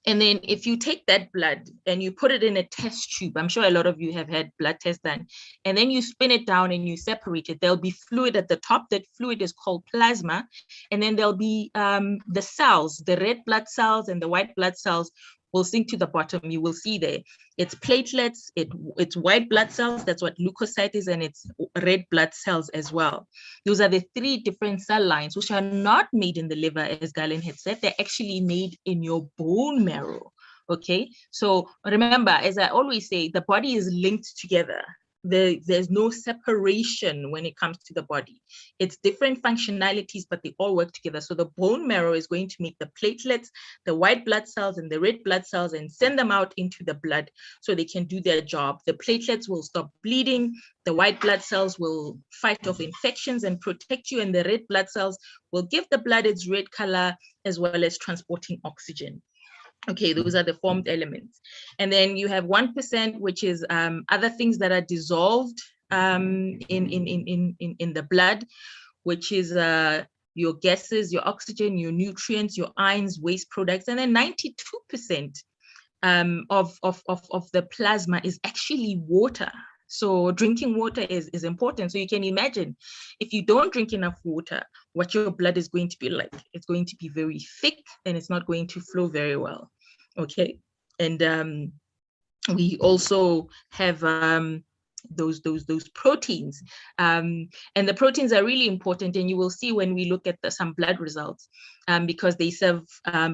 And then if you take that blood and you put it in a test tube, I'm sure a lot of you have had blood tests done, and then you spin it down and you separate it, there'll be fluid at the top. That fluid is called plasma. And then there'll be the cells, the red blood cells and the white blood cells will sink to the bottom. You will see there, it's platelets, it's white blood cells, that's what leukocyte is, and it's red blood cells as well. Those are the 3 different cell lines, which are not made in the liver, as Galen had said, they're actually made in your bone marrow, Okay, so remember, as I always say, the body is linked together. There's no separation when it comes to the body. It's different functionalities, but they all work together. So the bone marrow is going to make the platelets, the white blood cells and the red blood cells, and send them out into the blood so they can do their job. The platelets will stop bleeding. The white blood cells will fight off infections and protect you. And the red blood cells will give the blood its red color, as well as transporting oxygen. Okay, those are the formed elements. And then you have 1%, which is other things that are dissolved in the blood, which is your gases, your oxygen, your nutrients, your ions, waste products. And then 92% of the plasma is actually water. So drinking water is important. So you can imagine, if you don't drink enough water, what your blood is going to be like. It's going to be very thick and it's not going to flow very well. Okay. And we also have those proteins. And the proteins are really important. And you will see when we look at some blood results, because they serve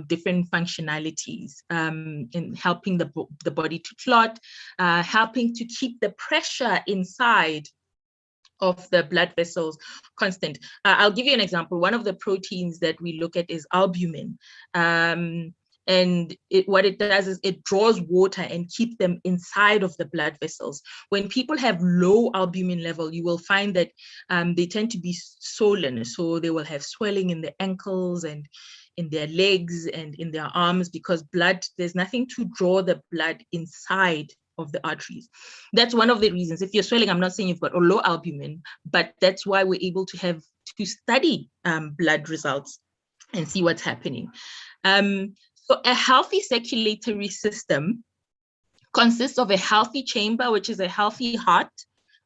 different functionalities in helping the body to clot, helping to keep the pressure inside of the blood vessels constant. I'll give you an example. One of the proteins that we look at is albumin. And what it does is it draws water and keeps them inside of the blood vessels. When people have low albumin level, you will find that they tend to be swollen. So they will have swelling in the ankles and in their legs and in their arms, because there's nothing to draw the blood inside of the arteries. That's one of the reasons. If you're swelling, I'm not saying you've got a low albumin, but that's why we're able to study blood results and see what's happening. So a healthy circulatory system consists of a healthy chamber, which is a healthy heart,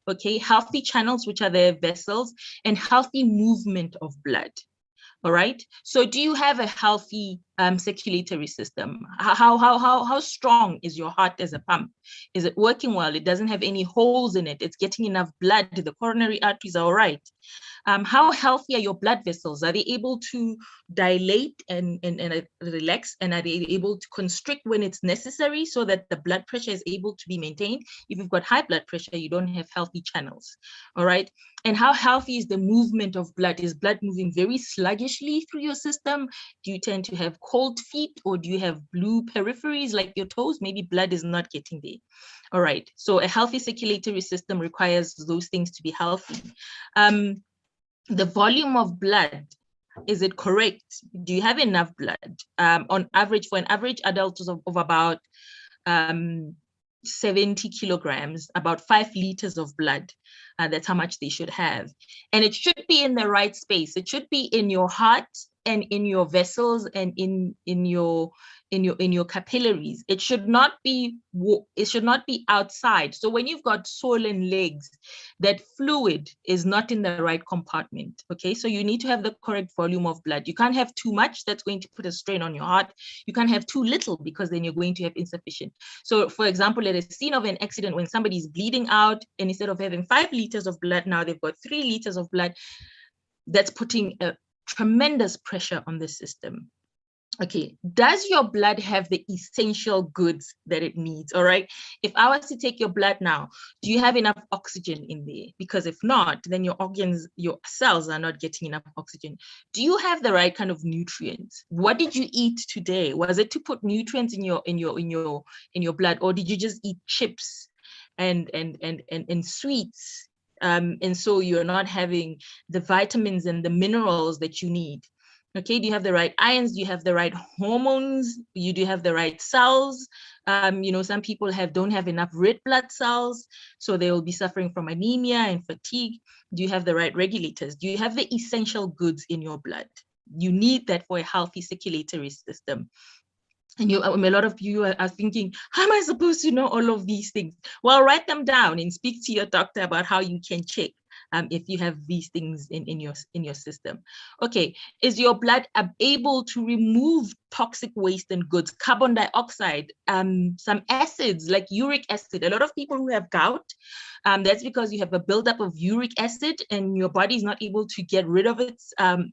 okay, healthy channels, which are the vessels, and healthy movement of blood. All right. So do you have a healthy circulatory system? How strong is your heart as a pump? Is it working well? It doesn't have any holes in it. It's getting enough blood. The coronary arteries are all right. How healthy are your blood vessels? Are they able to dilate and relax? And are they able to constrict when it's necessary so that the blood pressure is able to be maintained? If you've got high blood pressure, you don't have healthy channels. All right. And how healthy is the movement of blood? Is blood moving very sluggishly through your system? Do you tend to have cold feet, or do you have blue peripheries like your toes? Maybe blood is not getting there. All right. So a healthy circulatory system requires those things to be healthy. The volume of blood, is it correct? Do you have enough blood? On average, for an average adult of about 70 kilograms, about 5 liters of blood. That's how much they should have. And it should be in the right space. It should be in your heart and in your vessels and in your capillaries. It should not be outside. So when you've got swollen legs, that fluid is not in the right compartment. Okay, so you need to have the correct volume of blood. You can't have too much. That's going to put a strain on your heart. You can't have too little, because then you're going to have insufficient. So for example, at a scene of an accident, when somebody's bleeding out, and instead of having 5 liters of blood, now they've got 3 liters of blood, that's putting a tremendous pressure on the system. Okay, does your blood have the essential goods that it needs? All right, if I was to take your blood now, do you have enough oxygen in there? Because if not, then your organs, your cells are not getting enough oxygen. Do you have the right kind of nutrients? What did you eat today? Was it to put nutrients in your blood, or did you just eat chips and sweets? And so you're not having the vitamins and the minerals that you need. Okay, do you have the right ions? Do you have the right hormones? Do you have the right cells? Some people don't have enough red blood cells, so they will be suffering from anemia and fatigue. Do you have the right regulators? Do you have the essential goods in your blood? You need that for a healthy circulatory system. And a lot of you are thinking, how am I supposed to know all of these things? Well, write them down and speak to your doctor about how you can check if you have these things in your system. Okay, is your blood able to remove toxic waste and goods, carbon dioxide, some acids like uric acid. A lot of people who have gout, that's because you have a buildup of uric acid and your body is not able to get rid of it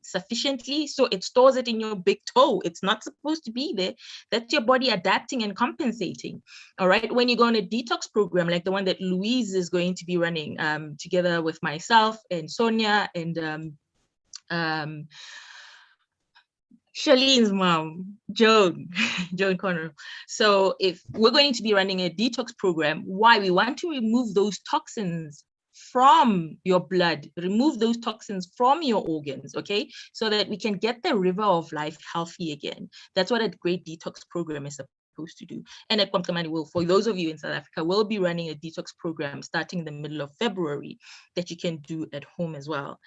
sufficiently. So it stores it in your big toe. It's not supposed to be there. That's your body adapting and compensating. All right. When you go on a detox program, like the one that Louise is going to be running together with myself and Sonia and Charlene's mom, Joan Connor. So if we're going to be running a detox program, why? We want to remove those toxins from your blood, remove those toxins from your organs, okay? So that we can get the river of life healthy again. That's what a great detox program is supposed to do. And at Komkamani will, for those of you in South Africa, we'll be running a detox program starting in the middle of February that you can do at home as well.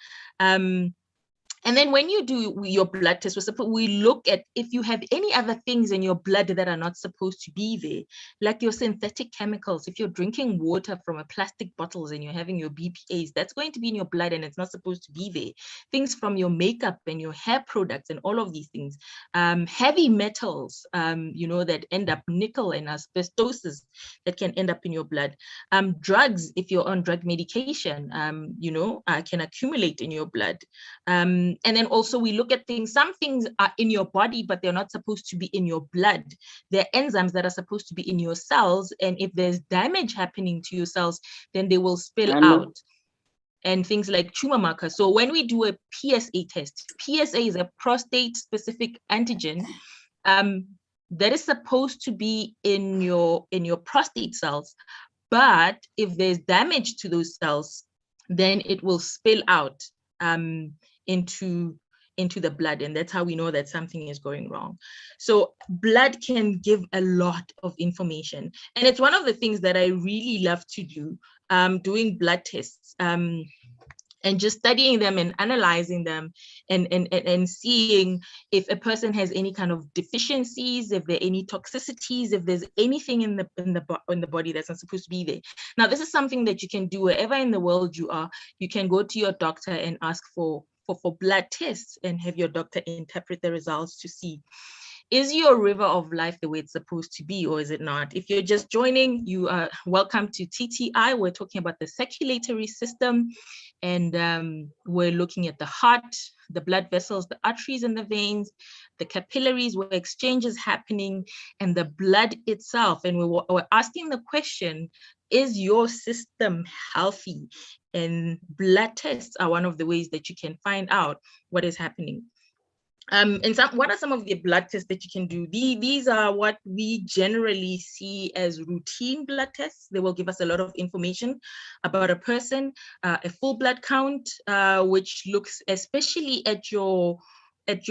And then when you do your blood test, we look at if you have any other things in your blood that are not supposed to be there, like your synthetic chemicals. If you're drinking water from a plastic bottles and you're having your BPAs, that's going to be in your blood and it's not supposed to be there. Things from your makeup and your hair products and all of these things. Heavy metals, that end up nickel and asbestosis that can end up in your blood. Drugs, if you're on drug medication, can accumulate in your blood. And then also we look at things, some things are in your body, but they're not supposed to be in your blood. They're enzymes that are supposed to be in your cells. And if there's damage happening to your cells, then they will spill out. And things like tumor markers. So when we do a PSA test, PSA is a prostate specific antigen that is supposed to be in your prostate cells. But if there's damage to those cells, then it will spill out into the blood, and that's how we know that something is going wrong. So blood can give a lot of information, and it's one of the things that I really love to do, doing blood tests and just studying them and analyzing them and seeing if a person has any kind of deficiencies, if there are any toxicities, if there's anything in the body that's not supposed to be there. Now, this is something that you can do wherever in the world you are. You can go to your doctor and ask for blood tests and have your doctor interpret the results to see, is your river of life the way it's supposed to be, or is it not? If you're just joining, you are welcome to TTI. We're talking about the circulatory system, and we're looking at the heart, the blood vessels, the arteries and the veins, the capillaries where exchange is happening, and the blood itself. And we're asking the question, is your system healthy? And blood tests are one of the ways that you can find out what is happening. What are some of the blood tests that you can do? These are what we generally see as routine blood tests. They will give us a lot of information about a person, a full blood count, which looks especially at your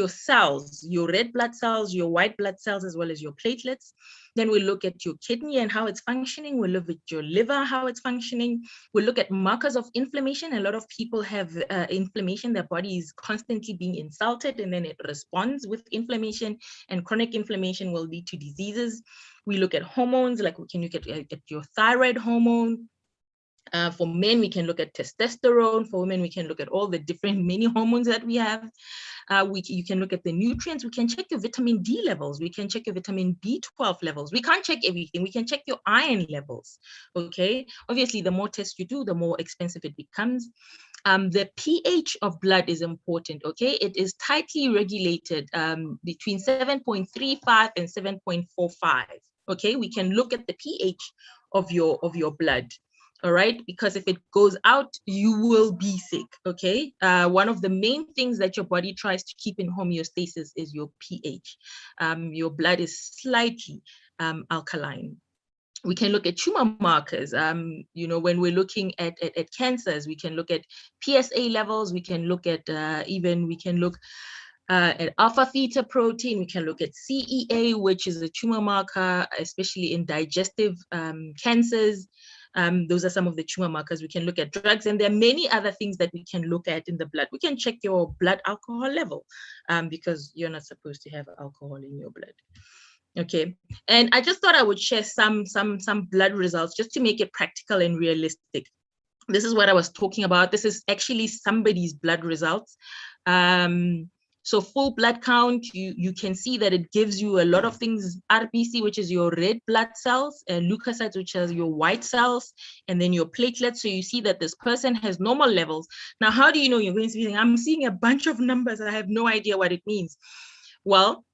cells, your red blood cells, your white blood cells, as well as your platelets. Then we look at your kidney and how it's functioning. We look at your liver, how it's functioning. We look at markers of inflammation. A lot of people have inflammation. Their body is constantly being insulted, and then it responds with inflammation, and chronic inflammation will lead to diseases. We look at hormones, like we can look at your thyroid hormone. For men, we can look at testosterone. For women, we can look at all the different mini hormones that we have. You can look at the nutrients. We can check your vitamin D levels. We can check your vitamin B12 levels. We can't check everything. We can check your iron levels, okay? Obviously, the more tests you do, the more expensive it becomes. The pH of blood is important, okay? It is tightly regulated between 7.35 and 7.45, okay? We can look at the pH of your blood. All right, because if it goes out, you will be sick, okay? One of the main things that your body tries to keep in homeostasis is your pH. Your blood is slightly alkaline. We can look at tumor markers. When we're looking at cancers, we can look at PSA levels. We can look at at alpha theta protein. We can look at CEA, which is a tumor marker, especially in digestive cancers. Those are some of the tumor markers. We can look at drugs, and there are many other things that we can look at in the blood. We can check your blood alcohol level because you're not supposed to have alcohol in your blood. Okay, and I just thought I would share some blood results just to make it practical and realistic. This is what I was talking about. This is actually somebody's blood results. So full blood count, you can see that it gives you a lot of things. RBC, which is your red blood cells, and leukocytes, which are your white cells, and then your platelets. So you see that this person has normal levels. Now, how do you know? You're going to be saying, I'm seeing a bunch of numbers. I have no idea what it means. Well,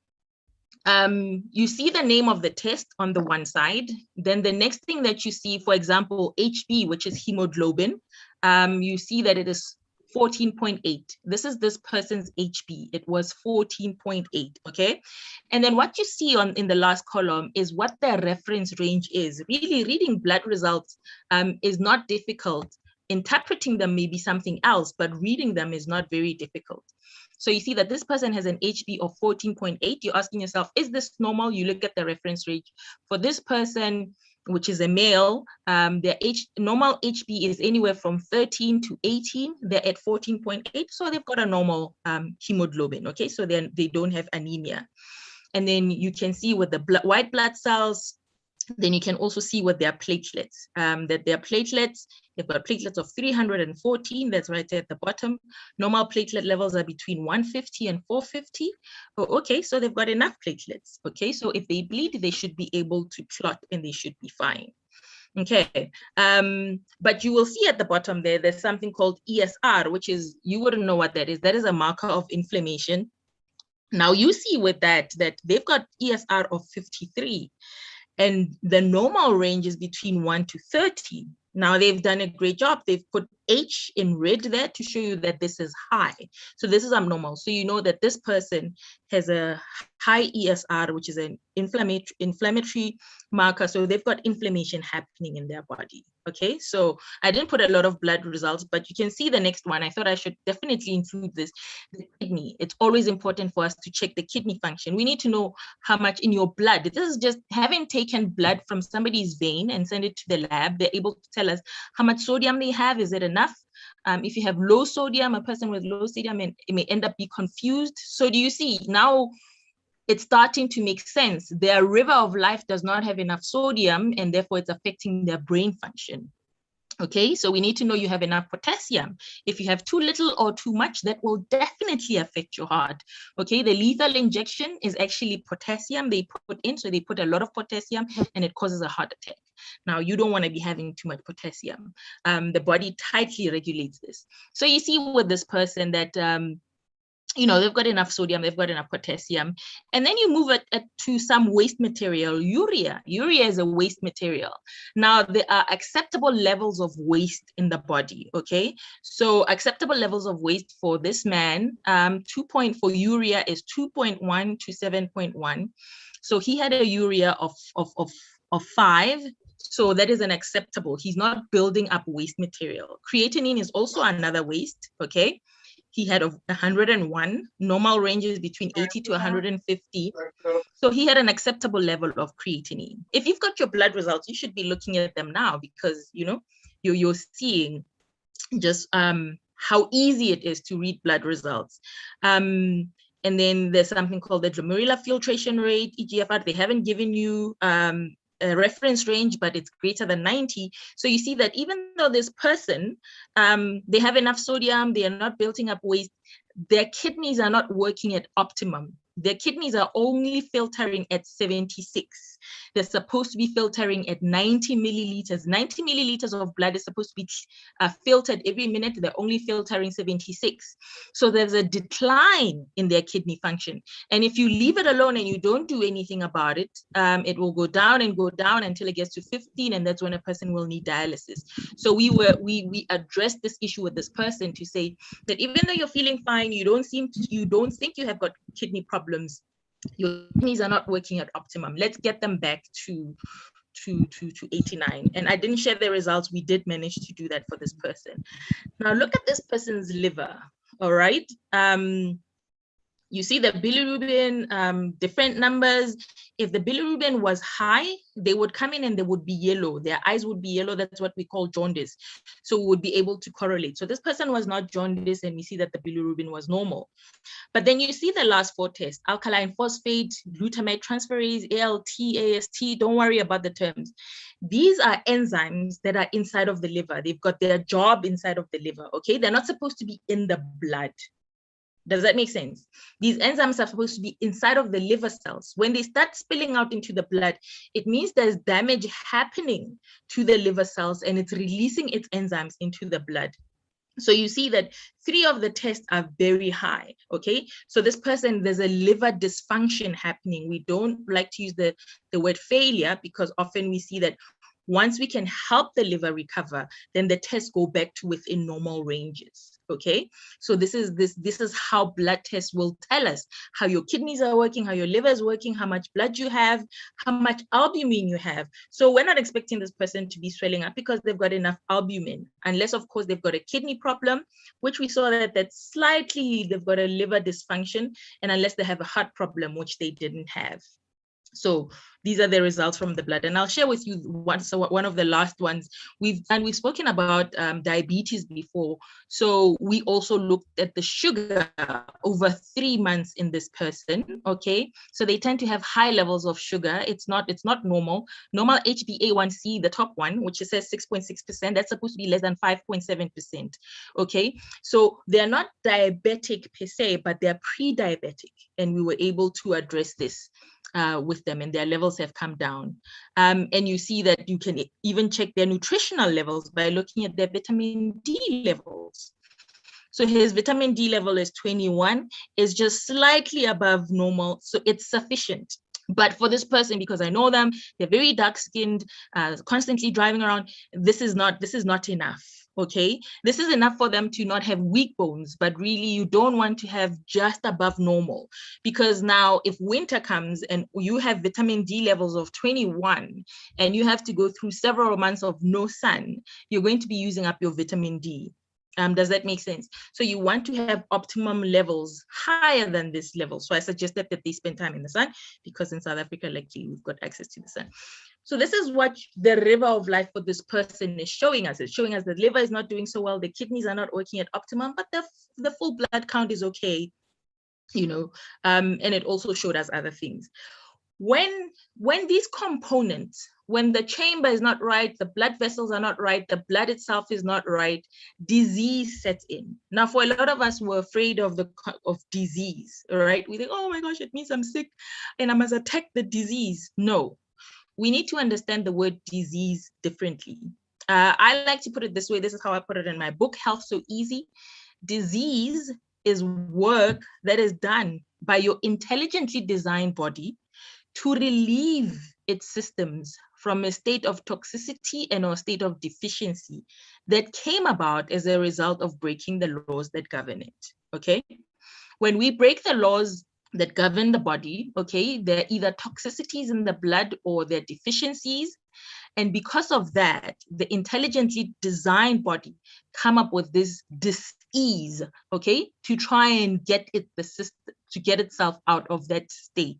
you see the name of the test on the one side. Then the next thing that you see, for example, HB, which is hemoglobin, you see that it is 14.8. This is this person's HB. It was 14.8, okay? And then what you see in the last column is what their reference range is. Really, reading blood results is not difficult. Interpreting them may be something else, but reading them is not very difficult. So you see that this person has an HB of 14.8. You're asking yourself, is this normal? You look at the reference range. For this person, which is a male, their normal HB is anywhere from 13 to 18. They're at 14.8, so they've got a normal hemoglobin, okay? So then they don't have anemia. And then you can see with the white blood cells, then you can also see with their platelets, that their platelets, they've got platelets of 314, that's right at the bottom. Normal platelet levels are between 150 and 450. Oh, okay, so they've got enough platelets. Okay, so if they bleed, they should be able to clot and they should be fine. Okay, but you will see at the bottom there's something called ESR, which is, you wouldn't know what that is. That is a marker of inflammation. Now you see with that they've got ESR of 53. And the normal range is between 1 to 30. Now they've done a great job. They've put H in red there to show you that this is high. So this is abnormal. So you know that this person has a high ESR, which is an inflammatory marker. So they've got inflammation happening in their body. Okay, so I didn't put a lot of blood results, but you can see the next one. I thought I should definitely include this, the kidney. It's always important for us to check the kidney function. We need to know how much in your blood. This is just having taken blood from somebody's vein and send it to the lab. They're able to tell us how much sodium they have. Is it enough? If you have low sodium, a person with low sodium, it may end up be confused. So do you see now? It's starting to make sense. Their river of life does not have enough sodium, and therefore it's affecting their brain function. Okay, so we need to know you have enough potassium. If you have too little or too much, that will definitely affect your heart. Okay, the lethal injection is actually potassium they put in. So they put a lot of potassium and it causes a heart attack. Now, you don't want to be having too much potassium. The body tightly regulates this. So you see with this person that, you know, they've got enough sodium, they've got enough potassium. And then you move it to some waste material, urea. Urea is a waste material. Now, there are acceptable levels of waste in the body, okay? So acceptable levels of waste for this man, for urea is 2.1 to 7.1. So he had a urea of 5. So that is an acceptable. He's not building up waste material. Creatinine is also another waste, okay? He had 101, normal ranges between 80 to 150. So he had an acceptable level of creatinine. If you've got your blood results, you should be looking at them now because, you know, you're seeing just how easy it is to read blood results. And then there's something called the glomerular filtration rate, EGFR. They haven't given you a reference range, but it's greater than 90. So you see that even though this person, they have enough sodium, they are not building up waste, their kidneys are not working at optimum. Their kidneys are only filtering at 76. They're supposed to be filtering at 90 milliliters. 90 milliliters of blood is supposed to be filtered every minute. They're only filtering 76. So there's a decline in their kidney function. And if you leave it alone and you don't do anything about it, it will go down and go down until it gets to 15, and that's when a person will need dialysis. So we addressed this issue with this person to say that even though you're feeling fine, you don't think you have got kidney problems. Your kidneys are not working at optimum. Let's get them back to 89. And I didn't share the results. We did manage to do that for this person. Now look at this person's liver. All right. You see the bilirubin, different numbers. If the bilirubin was high, they would come in and they would be yellow. Their eyes would be yellow. That's what we call jaundice. So we would be able to correlate. So this person was not jaundice, and we see that the bilirubin was normal. But then you see the last 4 tests, alkaline phosphate, glutamate transferase, ALT, AST, don't worry about the terms. These are enzymes that are inside of the liver. They've got their job inside of the liver, okay? They're not supposed to be in the blood. Does that make sense? These enzymes are supposed to be inside of the liver cells. When they start spilling out into the blood, it means there's damage happening to the liver cells and it's releasing its enzymes into the blood. So you see that 3 of the tests are very high, okay? So this person, there's a liver dysfunction happening. We don't like to use the word failure because often we see that once we can help the liver recover, then the tests go back to within normal ranges, okay? So this is how blood tests will tell us how your kidneys are working, how your liver is working, how much blood you have, how much albumin you have. So we're not expecting this person to be swelling up because they've got enough albumin, unless of course they've got a kidney problem, which we saw that slightly they've got a liver dysfunction, and unless they have a heart problem, which they didn't have. So these are the results from the blood, and I'll share with you one of the last ones. We've spoken about diabetes before. So we also looked at the sugar over 3 months in this person. Okay, so they tend to have high levels of sugar. It's not normal. Normal HbA1c, the top one, which it says 6.6%, that's supposed to be less than 5.7%. Okay, so they're not diabetic per se, but they're pre-diabetic, and we were able to address this with them, and their levels have come down. And you see that you can even check their nutritional levels by looking at their vitamin D levels. So his vitamin D level is 21, is just slightly above normal, so it's sufficient. But for this person, because I know them, they're very dark-skinned, constantly driving around, this is not enough. Okay, this is enough for them to not have weak bones, but really you don't want to have just above normal, because now if winter comes and you have vitamin D levels of 21 and you have to go through several months of no sun, you're going to be using up your vitamin D. Does that make sense? So you want to have optimum levels higher than this level. So I suggested that they spend time in the sun, because in South Africa, luckily, we've got access to the sun. So this is what the river of life for this person is showing us. It's showing us the liver is not doing so well, the kidneys are not working at optimum, but the full blood count is okay, you know, and it also showed us other things. When these components, when the chamber is not right, the blood vessels are not right, the blood itself is not right, disease sets in. Now, for a lot of us, we're afraid of disease, right? We think, oh my gosh, it means I'm sick and I must attack the disease. No, we need to understand the word disease differently. I like to put it this way. This is how I put it in my book, Health So Easy. Disease is work that is done by your intelligently designed body to relieve its systems from a state of toxicity and or a state of deficiency that came about as a result of breaking the laws that govern it, okay? When we break the laws that govern the body, okay, they're either toxicities in the blood or they're deficiencies. And because of that, the intelligently designed body come up with this dis-ease, okay, to try and get itself out of that state.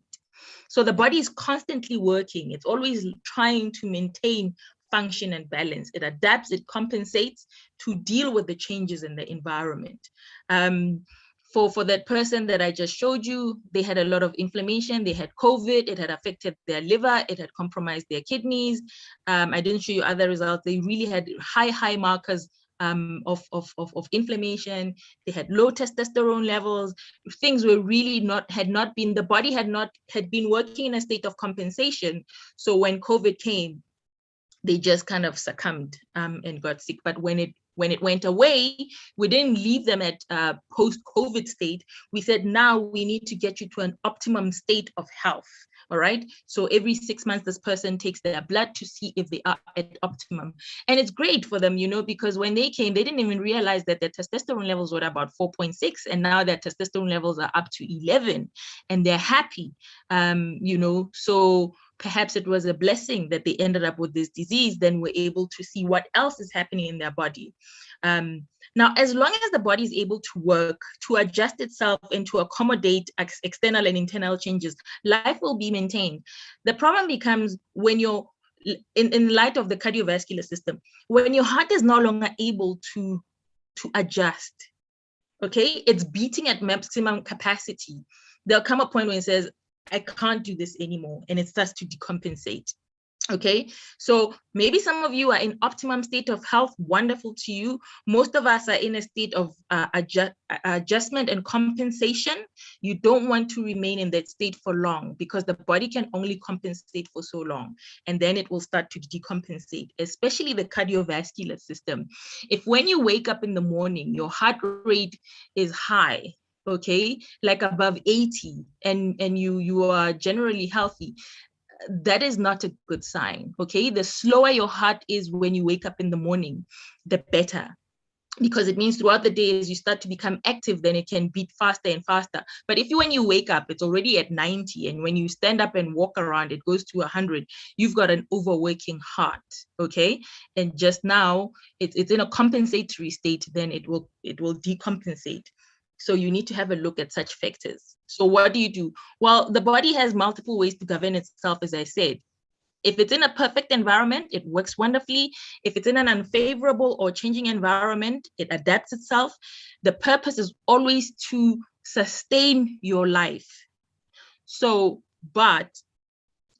So the body is constantly working. It's always trying to maintain function and balance. It adapts, it compensates to deal with the changes in the environment. For that person that I just showed you, they had a lot of inflammation, they had COVID, it had affected their liver, it had compromised their kidneys. I didn't show you other results. They really had high markers of inflammation. They had low testosterone levels. Things were really the body had been working in a state of compensation. So when COVID came, they just kind of succumbed and got sick. But when it went away, we didn't leave them at post-COVID state. We said, now we need to get you to an optimum state of health. All right. So every 6 months, this person takes their blood to see if they are at optimum. And it's great for them, you know, because when they came, they didn't even realize that their testosterone levels were about 4.6, and now their testosterone levels are up to 11, and they're happy, you know. So perhaps it was a blessing that they ended up with this disease. Then we're able to see what else is happening in their body. Now, as long as the body is able to work, to adjust itself and to accommodate external and internal changes, life will be maintained. The problem becomes when you're, in light of the cardiovascular system, when your heart is no longer able to adjust, okay? It's beating at maximum capacity. There'll come a point when it says, I can't do this anymore, and it starts to decompensate. Okay, so maybe some of you are in optimum state of health, wonderful to you. Most of us are in a state of adjustment and compensation. You don't want to remain in that state for long, because the body can only compensate for so long, and then it will start to decompensate, especially the cardiovascular system. If when you wake up in the morning, your heart rate is high, okay, like above 80, and you are generally healthy, that is not a good sign. Okay, the slower your heart is when you wake up in the morning, the better, because it means throughout the day, as you start to become active, then it can beat faster and faster. But if when you wake up, it's already at 90, and when you stand up and walk around, it goes to 100, you've got an overworking heart. Okay, and just now it's in a compensatory state, then it will decompensate. So you need to have a look at such factors. So what do you do? Well, the body has multiple ways to govern itself, as I said. If it's in a perfect environment, it works wonderfully. If it's in an unfavorable or changing environment, it adapts itself. The purpose is always to sustain your life. So, but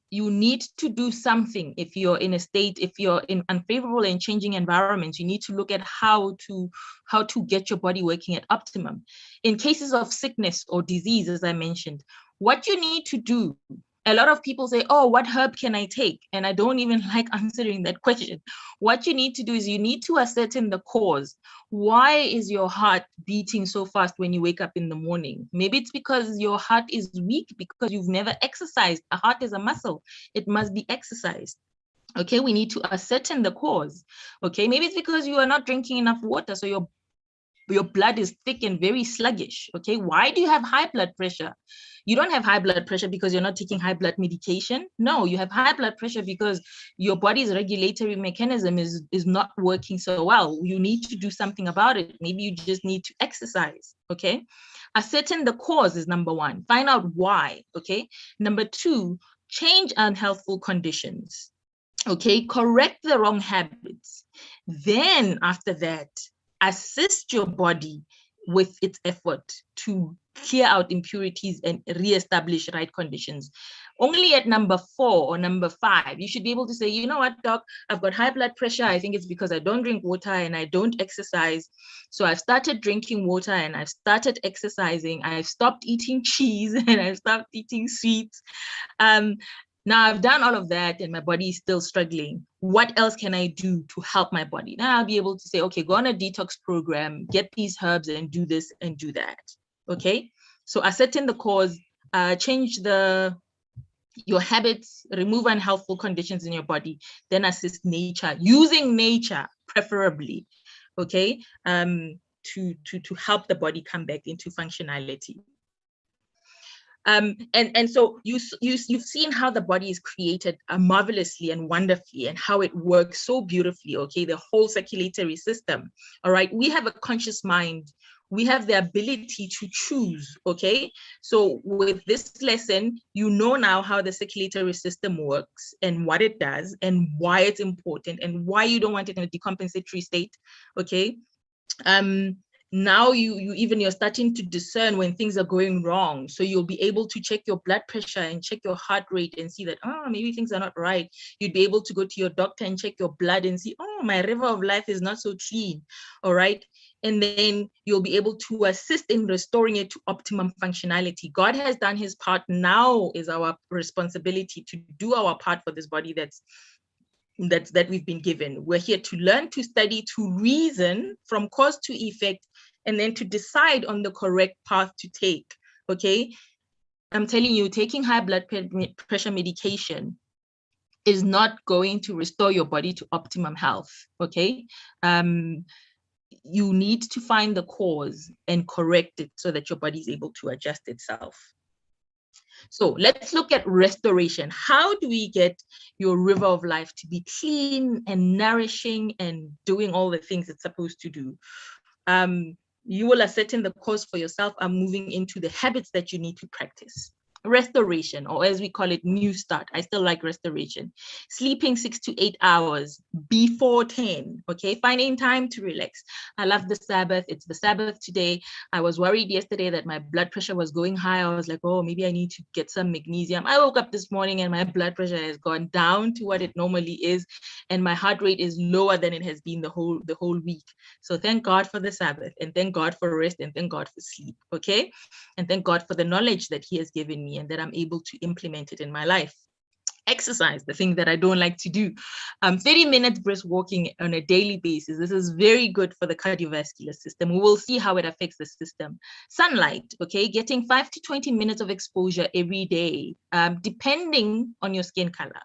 you need to do something. If you're in a state, if you're in unfavorable and changing environments, you need to look at how to get your body working at optimum. In cases of sickness or disease, as I mentioned, what you need to do, a lot of people say, oh, what herb can I take? And I don't even like answering that question. What you need to do is you need to ascertain the cause. Why is your heart beating so fast when you wake up in the morning? Maybe it's because your heart is weak because you've never exercised. A heart is a muscle. It must be exercised. Okay, we need to ascertain the cause. Okay, maybe it's because you are not drinking enough water, so your blood is thick and very sluggish. Okay, why do you have high blood pressure? You don't have high blood pressure because you're not taking high blood medication. No, you have high blood pressure because your body's regulatory mechanism is not working so well. You need to do something about it. Maybe you just need to exercise. Okay, ascertain the cause is number one. Find out why. Okay, number two, change unhealthful conditions. Okay, correct the wrong habits. Then after that, assist your body with its effort to clear out impurities and reestablish right conditions. Only at number 4 or number 5, you should be able to say, you know what, doc, I've got high blood pressure. I think it's because I don't drink water and I don't exercise. So I've started drinking water and I've started exercising. I've stopped eating cheese and I've stopped eating sweets. Now I've done all of that and my body is still struggling. What else can I do to help my body? Now I'll be able to say, okay, go on a detox program, get these herbs and do this and do that. Okay, so ascertain the cause, change your habits, remove unhealthful conditions in your body, then assist nature, using nature preferably, okay, to help the body come back into functionality. And so you've seen how the body is created marvelously and wonderfully and how it works so beautifully, okay, the whole circulatory system. All right, we have a conscious mind. We have the ability to choose, okay? So with this lesson, you know now how the circulatory system works and what it does and why it's important and why you don't want it in a decompensatory state, okay? Now you're starting to discern when things are going wrong. So you'll be able to check your blood pressure and check your heart rate and see that, oh, maybe things are not right. You'd be able to go to your doctor and check your blood and see, oh, my river of life is not so clean. All right. And then you'll be able to assist in restoring it to optimum functionality. God has done his part. Now is our responsibility to do our part for this body that we've been given. We're here to learn, to study, to reason from cause to effect, and then to decide on the correct path to take, okay? I'm telling you, taking high blood pressure medication is not going to restore your body to optimum health, okay? You need to find the cause and correct it so that your body is able to adjust itself. So let's look at restoration. How do we get your river of life to be clean and nourishing and doing all the things it's supposed to do? You will ascertain the cause for yourself. I'm moving into the habits that you need to practice. Restoration, or as we call it, new start. I still like restoration. Sleeping 6 to 8 hours before 10. Okay, finding time to relax. I love the Sabbath. It's the Sabbath today. I was worried yesterday that my blood pressure was going high. I was like, oh, maybe I need to get some magnesium. I woke up this morning and my blood pressure has gone down to what it normally is, and my heart rate is lower than it has been the whole week. So thank God for the Sabbath, and thank God for rest, and thank God for sleep. Okay, and thank God for the knowledge that He has given me, and that I'm able to implement it in my life. Exercise, the thing that I don't like to do. 30 minutes brisk walking on a daily basis. This is very good for the cardiovascular system. We will see how it affects the system. Sunlight, okay, getting 5 to 20 minutes of exposure every day, depending on your skin color.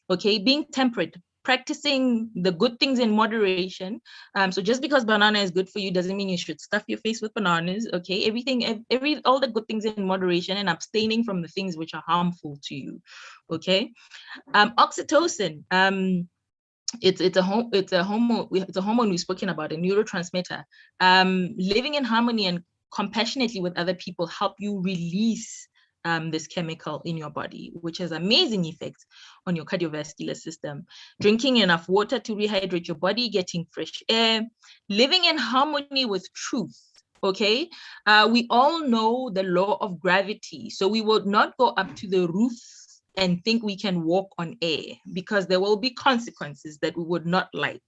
Okay, being temperate, practicing the good things in moderation. So just because banana is good for you doesn't mean you should stuff your face with bananas. Okay, all the good things in moderation, and abstaining from the things which are harmful to you. Okay, oxytocin. It's a hormone we've spoken about, a neurotransmitter. Living in harmony and compassionately with other people help you release this chemical in your body, which has amazing effects on your cardiovascular system. Drinking enough water to rehydrate your body, getting fresh air, living in harmony with truth. Okay, we all know the law of gravity, so we would not go up to the roof and think we can walk on air, because there will be consequences that we would not like.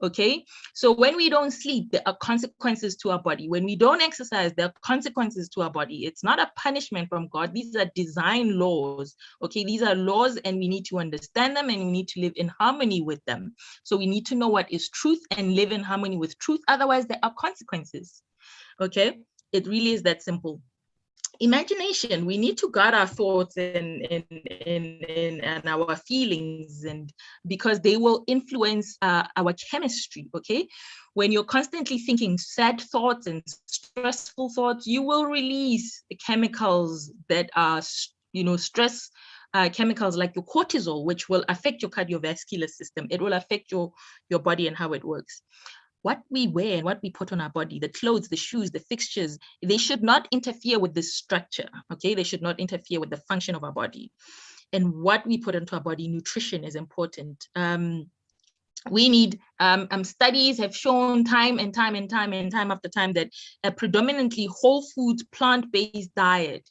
Okay, so when we don't sleep, there are consequences to our body. When we don't exercise, there are consequences to our body. It's not a punishment from God. These are design laws. Okay, these are laws, and we need to understand them, and we need to live in harmony with them. So we need to know what is truth and live in harmony with truth. Otherwise, there are consequences. Okay, it really is that simple. Imagination, we need to guard our thoughts and our feelings, and because they will influence our chemistry. Okay, when you're constantly thinking sad thoughts and stressful thoughts, you will release the chemicals that are, stress chemicals like your cortisol, which will affect your cardiovascular system. It will affect your body and how it works. What we wear and what we put on our body, the clothes, the shoes, the fixtures, they should not interfere with the structure. Okay, they should not interfere with the function of our body. And what we put into our body, nutrition is important. We need, studies have shown time after time that a predominantly whole food, plant-based diet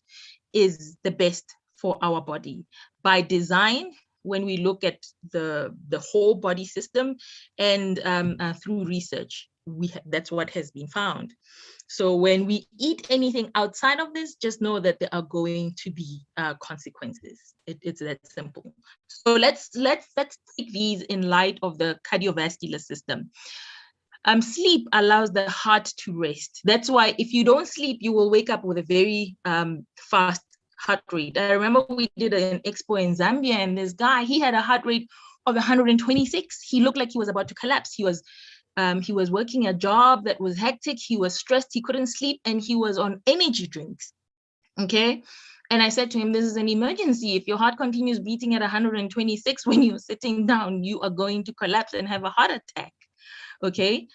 is the best for our body. By design, when we look at the whole body system, and through research, that's what has been found. So when we eat anything outside of this, just know that there are going to be consequences. It's that simple. So let's take these in light of the cardiovascular system. Sleep allows the heart to rest. That's why if you don't sleep, you will wake up with a very fast heart rate. I remember we did an expo in Zambia, and this guy, he had a heart rate of 126. He looked like he was about to collapse. He was working a job that was hectic. He was stressed. He couldn't sleep, and he was on energy drinks. Okay. And I said to him, this is an emergency. If your heart continues beating at 126 when you're sitting down, you are going to collapse and have a heart attack. Okay,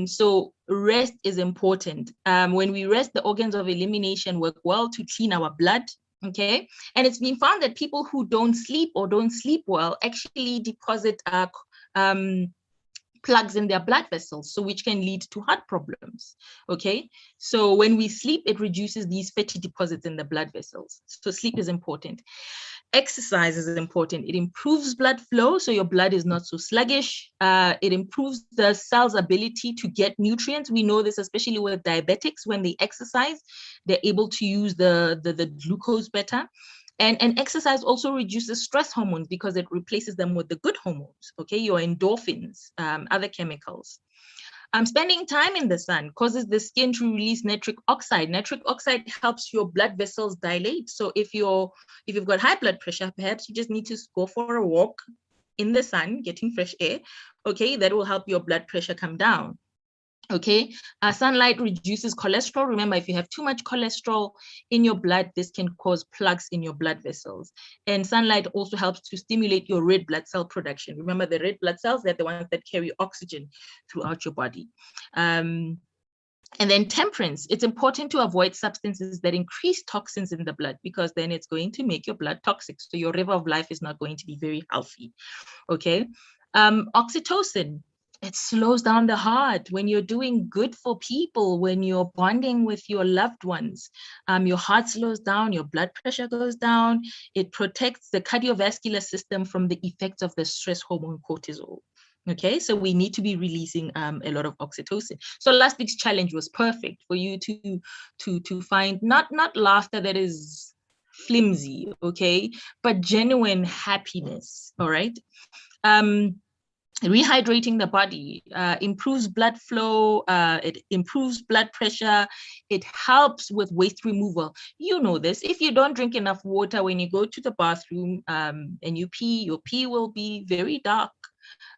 so rest is important. When we rest, the organs of elimination work well to clean our blood. Okay, and it's been found that people who don't sleep or don't sleep well actually deposit plugs in their blood vessels, so which can lead to heart problems. Okay, so when we sleep, it reduces these fatty deposits in the blood vessels. So sleep is important. Exercise is important. It improves blood flow, so your blood is not so sluggish. It improves the cell's ability to get nutrients. We know this, especially with diabetics. When they exercise, they're able to use the glucose better. And exercise also reduces stress hormones because it replaces them with the good hormones, okay, your endorphins, other chemicals. Spending time in the sun causes the skin to release nitric oxide. Nitric oxide helps your blood vessels dilate. So if you've got high blood pressure, perhaps you just need to go for a walk in the sun, getting fresh air. Okay, that will help your blood pressure come down. Okay, sunlight reduces cholesterol. Remember, if you have too much cholesterol in your blood, this can cause plugs in your blood vessels. And sunlight also helps to stimulate your red blood cell production. Remember, the red blood cells, they're the ones that carry oxygen throughout your body. And then temperance, it's important to avoid substances that increase toxins in the blood, because then it's going to make your blood toxic. So your river of life is not going to be very healthy. Okay. Oxytocin, it slows down the heart when you're doing good for people, when you're bonding with your loved ones. Your heart slows down, your blood pressure goes down. It protects the cardiovascular system from the effects of the stress hormone cortisol. Okay, so we need to be releasing a lot of oxytocin. So last week's challenge was perfect for you to find not laughter that is flimsy, okay, but genuine happiness. All right. Rehydrating the body improves blood flow, it improves blood pressure, it helps with waste removal. You know this, if you don't drink enough water when you go to the bathroom and you pee, your pee will be very dark.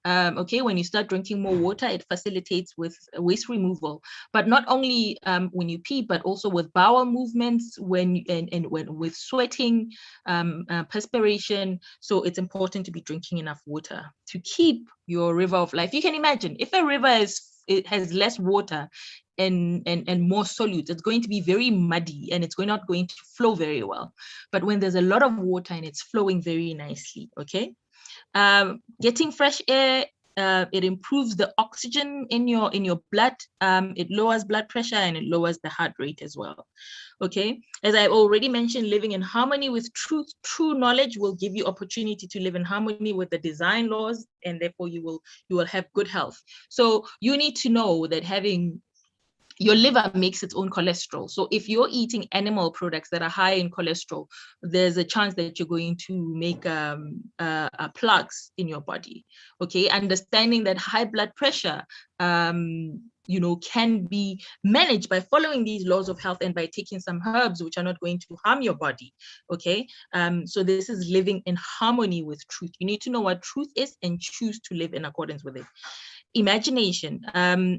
Okay, when you start drinking more water, it facilitates with waste removal. But not only when you pee, but also with bowel movements, when with sweating, perspiration. So it's important to be drinking enough water to keep your river of life. You can imagine if a river has less water and more solutes, it's going to be very muddy and it's not going to flow very well. But when there's a lot of water and it's flowing very nicely, okay. Getting fresh air, it improves the oxygen in your blood. It lowers blood pressure and it lowers the heart rate as well. Okay, as I already mentioned, living in harmony with truth. True knowledge will give you opportunity to live in harmony with the design laws, and therefore you will have good health. So you need to know that your liver makes its own cholesterol. So if you're eating animal products that are high in cholesterol, there's a chance that you're going to make plugs in your body. Okay, understanding that high blood pressure, can be managed by following these laws of health and by taking some herbs which are not going to harm your body. Okay, so this is living in harmony with truth. You need to know what truth is and choose to live in accordance with it. Imagination,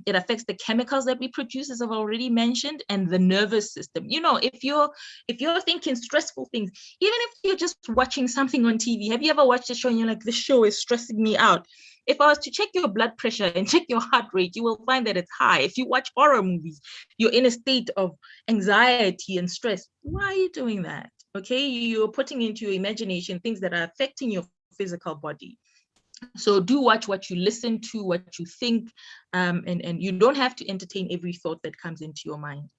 it affects the chemicals that we produce, as I've already mentioned, and the nervous system. If you're thinking stressful things, even if you're just watching something on TV, have you ever watched a show and you're like, this show is stressing me out? If I was to check your blood pressure and check your heart rate, you will find that it's high. If you watch horror movies, you're in a state of anxiety and stress. Why are you doing that? Okay, you're putting into your imagination things that are affecting your physical body. So do watch what you listen to, what you think, and you don't have to entertain every thought that comes into your mind.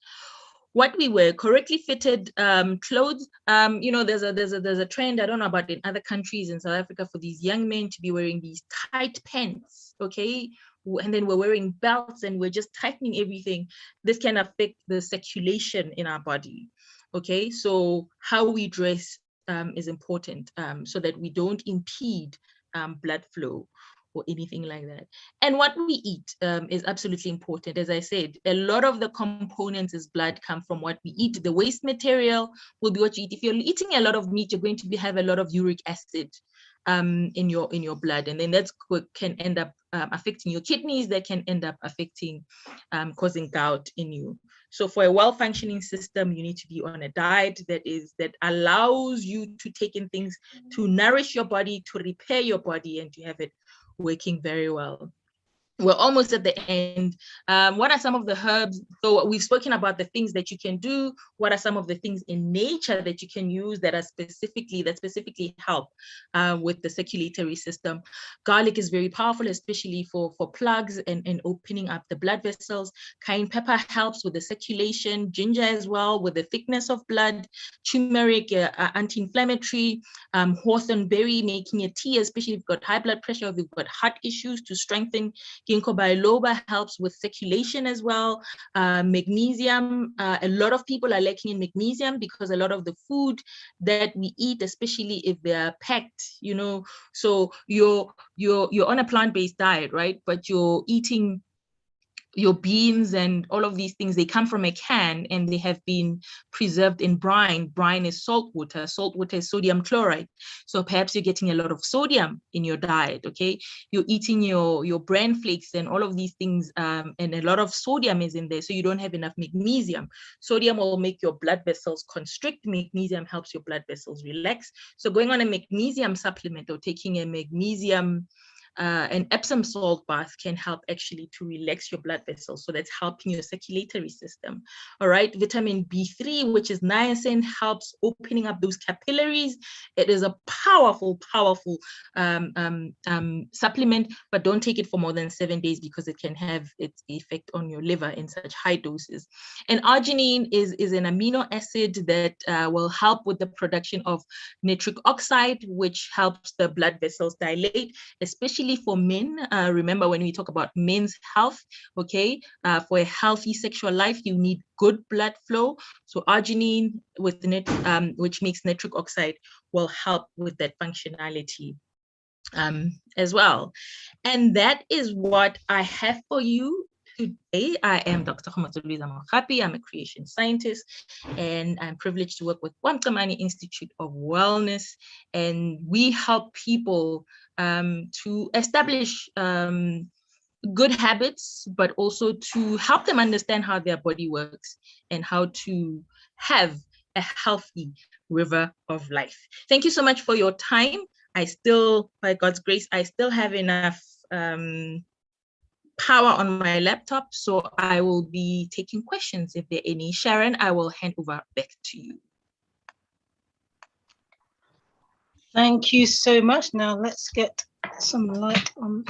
What we wear, correctly fitted clothes. There's a trend, I don't know about in other countries, in South Africa, for these young men to be wearing these tight pants, okay? And then we're wearing belts and we're just tightening everything. This can affect the circulation in our body, okay? So how we dress is important, so that we don't impede blood flow or anything like that. And what we eat is absolutely important. As I said, a lot of the components is blood come from what we eat. The waste material will be what you eat. If you're eating a lot of meat, you're going to have a lot of uric acid in your blood, and then that's can end up affecting your kidneys. That can end up affecting causing gout in you. So for a well-functioning system, you need to be on a diet that allows you to take in things to nourish your body, to repair your body, and to have it working very well. We're almost at the end. What are some of the herbs? So we've spoken about the things that you can do. What are some of the things in nature that you can use that specifically help with the circulatory system? Garlic is very powerful, especially for plugs and opening up the blood vessels. Cayenne pepper helps with the circulation. Ginger as well with the thickness of blood. Turmeric, anti-inflammatory. Hawthorn berry, making a tea, especially if you've got high blood pressure, if you've got heart issues, to strengthen. Ginkgo biloba helps with circulation as well. Magnesium, a lot of people are lacking in magnesium because a lot of the food that we eat, especially if they're packed, so you're on a plant-based diet, right? But you're eating your beans and all of these things, they come from a can and they have been preserved in brine. Brine is salt water. Salt water is sodium chloride. So perhaps you're getting a lot of sodium in your diet, okay? You're eating your bran flakes and all of these things, and a lot of sodium is in there, so you don't have enough magnesium. Sodium will make your blood vessels constrict. Magnesium helps your blood vessels relax. So going on a magnesium supplement or taking a magnesium an Epsom salt bath can help actually to relax your blood vessels. So that's helping your circulatory system. All right. Vitamin B3, which is niacin, helps opening up those capillaries. It is a powerful, powerful supplement, but don't take it for more than 7 days because it can have its effect on your liver in such high doses. And arginine is an amino acid that will help with the production of nitric oxide, which helps the blood vessels dilate, especially for men. Remember, when we talk about men's health, okay, for a healthy sexual life, you need good blood flow. So arginine with which makes nitric oxide will help with that functionality as well. And that is what I have for you today. I am Dr. Luisa Mohapi. I'm a creation scientist, and I'm privileged to work with Wamkamani Institute of Wellness. And we help people to establish good habits, but also to help them understand how their body works and how to have a healthy river of life. Thank you so much for your time. I still, by God's grace, I still have enough power on my laptop, so I will be taking questions if there are any. Sharon, I will hand over back to you. Thank you so much. Now let's get some light on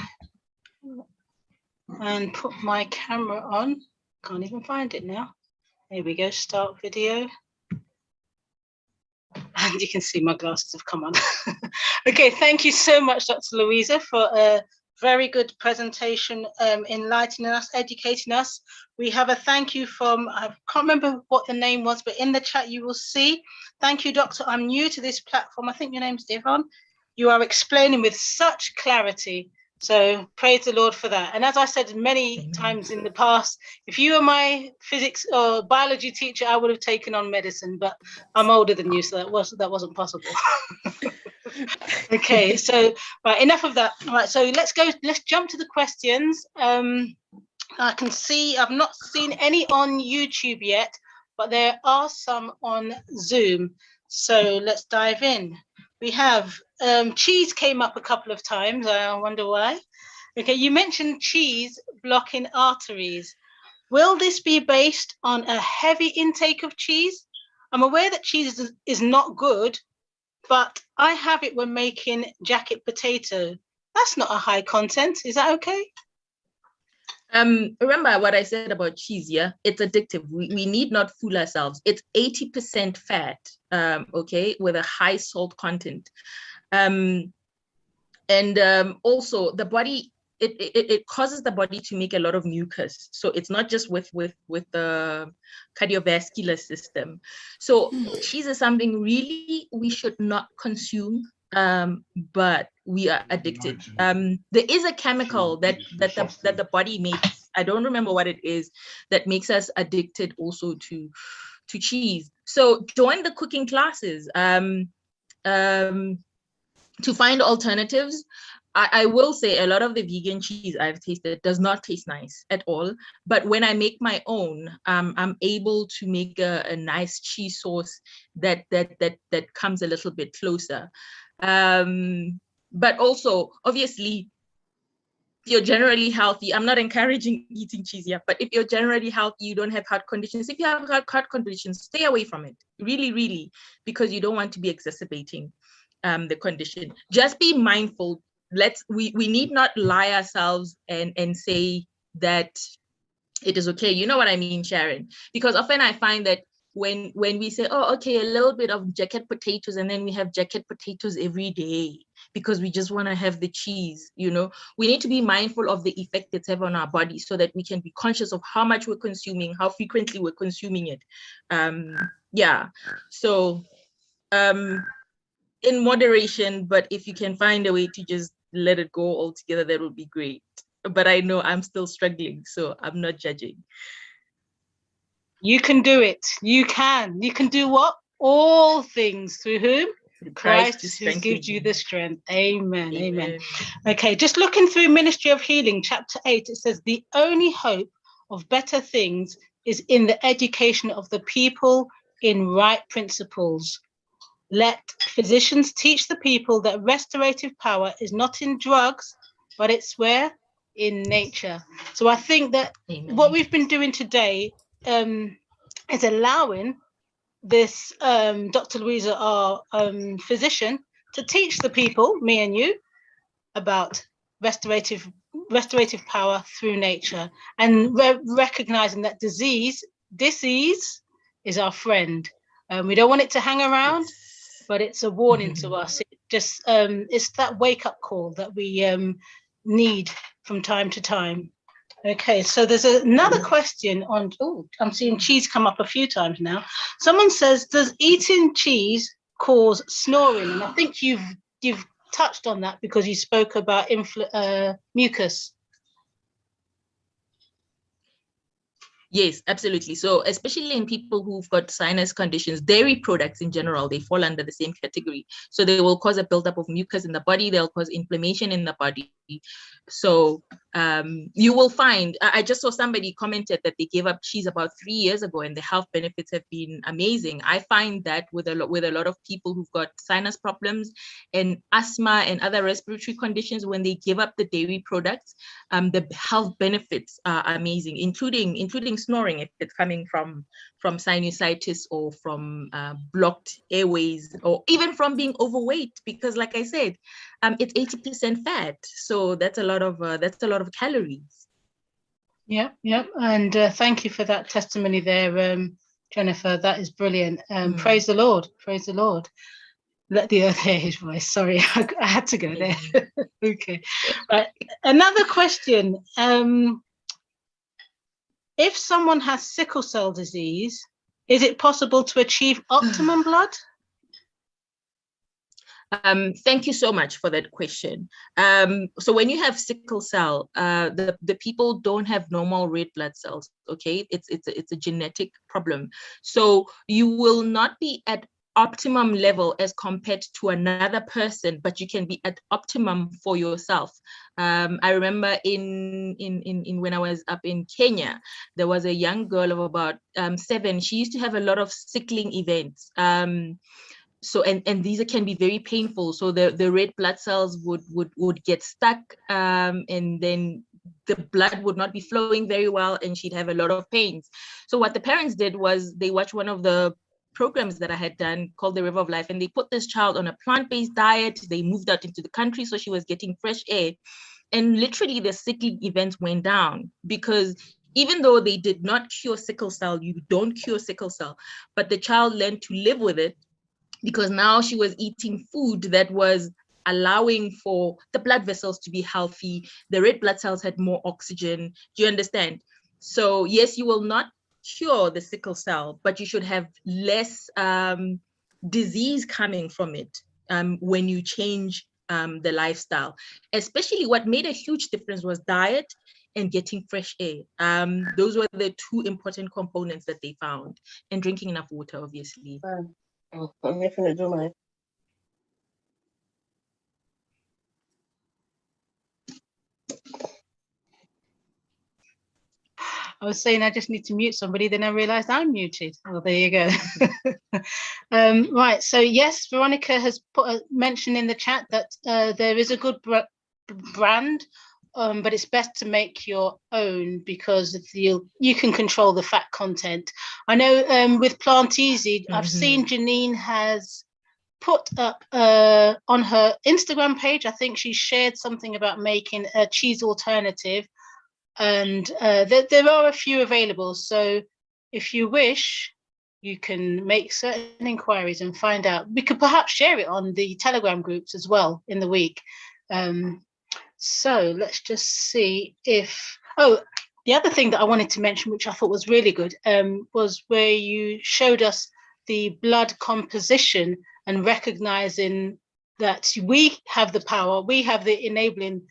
and put my camera on. Can't even find it now. Here we go, start video. And you can see my glasses have come on. Okay, thank you so much, Dr. Louisa, for a very good presentation, enlightening us, educating us. We have a thank you from, I can't remember what the name was, but in the chat you will see. Thank you, Doctor. I'm new to this platform. I think your name's Devon. You are explaining with such clarity. So praise the Lord for that. And as I said many times in the past, if you were my physics or biology teacher, I would have taken on medicine, but I'm older than you, so that wasn't possible. Okay, so right, enough of that. All right, so let's jump to the questions. I can see, I've not seen any on YouTube yet, but there are some on Zoom. So let's dive in. We have cheese came up a couple of times. I wonder why. Okay, you mentioned cheese blocking arteries. Will this be based on a heavy intake of cheese? I'm aware that cheese is not good, but I have it when making jacket potato. That's not a high content. Is that okay? Remember what I said about cheese, yeah? It's addictive. We need not fool ourselves. It's 80% fat, okay, with a high salt content. Also the body, it causes the body to make a lot of mucus. So it's not just with the cardiovascular system. So cheese is something really we should not consume, but we are addicted. There is a chemical that the body makes. I don't remember what it is that makes us addicted also to cheese. So join the cooking classes to find alternatives. I will say a lot of the vegan cheese I've tasted does not taste nice at all. But when I make my own, I'm able to make a nice cheese sauce that comes a little bit closer. But also, obviously, if you're generally healthy, I'm not encouraging eating cheese yet, but if you're generally healthy, you don't have heart conditions. If you have heart conditions, stay away from it, really, really, because you don't want to be exacerbating the condition. Just be mindful. We need not lie ourselves and say that it is okay. You know what I mean, Sharon? Because often I find that when we say, oh, okay, a little bit of jacket potatoes, and then we have jacket potatoes every day because we just want to have the cheese, you know, we need to be mindful of the effect it's have on our body so that we can be conscious of how much we're consuming, how frequently we're consuming it. Yeah, so in moderation, but if you can find a way to just let it go altogether, that would be great. But I know I'm still struggling, so I'm not judging. You can do it. You can do what? All things through whom? Christ who gives you the strength. Amen. Amen. Okay, just looking through Ministry of Healing, chapter 8, it says, the only hope of better things is in the education of the people in right principles. Let physicians teach the people that restorative power is not in drugs, but it's where? In nature. So I think that Amen. what we've been doing today is allowing this Dr. Louisa, our physician, to teach the people, me and you, about restorative power through nature, and recognizing that disease is our friend. We don't want it to hang around, but it's a warning to us. It just it's that wake-up call that we need from time to time. Okay, so there's another question on, I'm seeing cheese come up a few times now. Someone says, does eating cheese cause snoring? And I think you've touched on that because you spoke about mucus. Yes, absolutely. So especially in people who've got sinus conditions, dairy products in general, they fall under the same category. So they will cause a buildup of mucus in the body. They'll cause inflammation in the body. So you will find, I just saw somebody commented that they gave up cheese about 3 years ago and the health benefits have been amazing. I find that with a lot of people who've got sinus problems and asthma and other respiratory conditions, when they give up the dairy products, the health benefits are amazing, including snoring if it's coming from sinusitis or from blocked airways, or even from being overweight, because like I said, it's 80% fat, so that's a lot of calories. Yeah, and thank you for that testimony there, Jennifer. That is brilliant. Praise the Lord. Let the earth hear his voice. Sorry, I had to go there. Okay, right. Another question. If someone has sickle cell disease, is it possible to achieve optimum blood? Thank you so much for that question. So when you have sickle cell, the people don't have normal red blood cells. Okay, it's a genetic problem. So you will not be at optimum level as compared to another person, but you can be at optimum for yourself. I remember in when I was up in Kenya, there was a young girl of about 7. She used to have a lot of sickling events. So and these can be very painful. So the red blood cells would get stuck, and then the blood would not be flowing very well, and she'd have a lot of pains. So what the parents did was they watched one of the programs that I had done called The River of Life, and they put this child on a plant-based diet. They moved out into the country, so she was getting fresh air, and literally the sickling events went down, because even though they did not cure sickle cell, you don't cure sickle cell, but the child learned to live with it, because now she was eating food that was allowing for the blood vessels to be healthy. The red blood cells had more oxygen. Do you understand? So yes, you will not cure the sickle cell, but you should have less disease coming from it when you change the lifestyle. Especially what made a huge difference was diet and getting fresh air. Those were the 2 important components that they found, and drinking enough water, obviously. I'm having to do my. I was saying I just need to mute somebody, then I realized I'm muted. Well, there you go. Right, so yes, Veronica has put a mention in the chat that there is a good brand, but it's best to make your own, because you can control the fat content. I know with Plant Easy, I've seen Janine has put up on her Instagram page, I think she shared something about making a cheese alternative, and there are a few available. So if you wish, you can make certain inquiries and find out. We could perhaps share it on the Telegram groups as well in the week. So let's just see if, the other thing that I wanted to mention, which I thought was really good, was where you showed us the blood composition and recognizing that we have the power, we have the enabling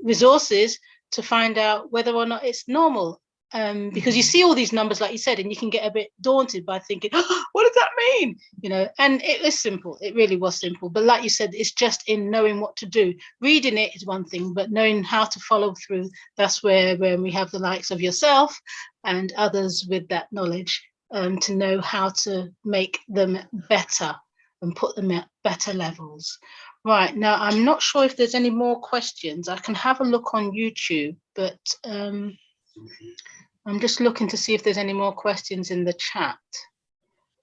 resources to find out whether or not it's normal. Because you see all these numbers, like you said, and you can get a bit daunted by thinking, oh, what does that mean? You know, and it is simple. It really was simple. But like you said, it's just in knowing what to do. Reading it is one thing, but knowing how to follow through, that's where we have the likes of yourself and others with that knowledge to know how to make them better and put them at better levels. Right, now I'm not sure if there's any more questions. I can have a look on YouTube, but I'm just looking to see if there's any more questions in the chat.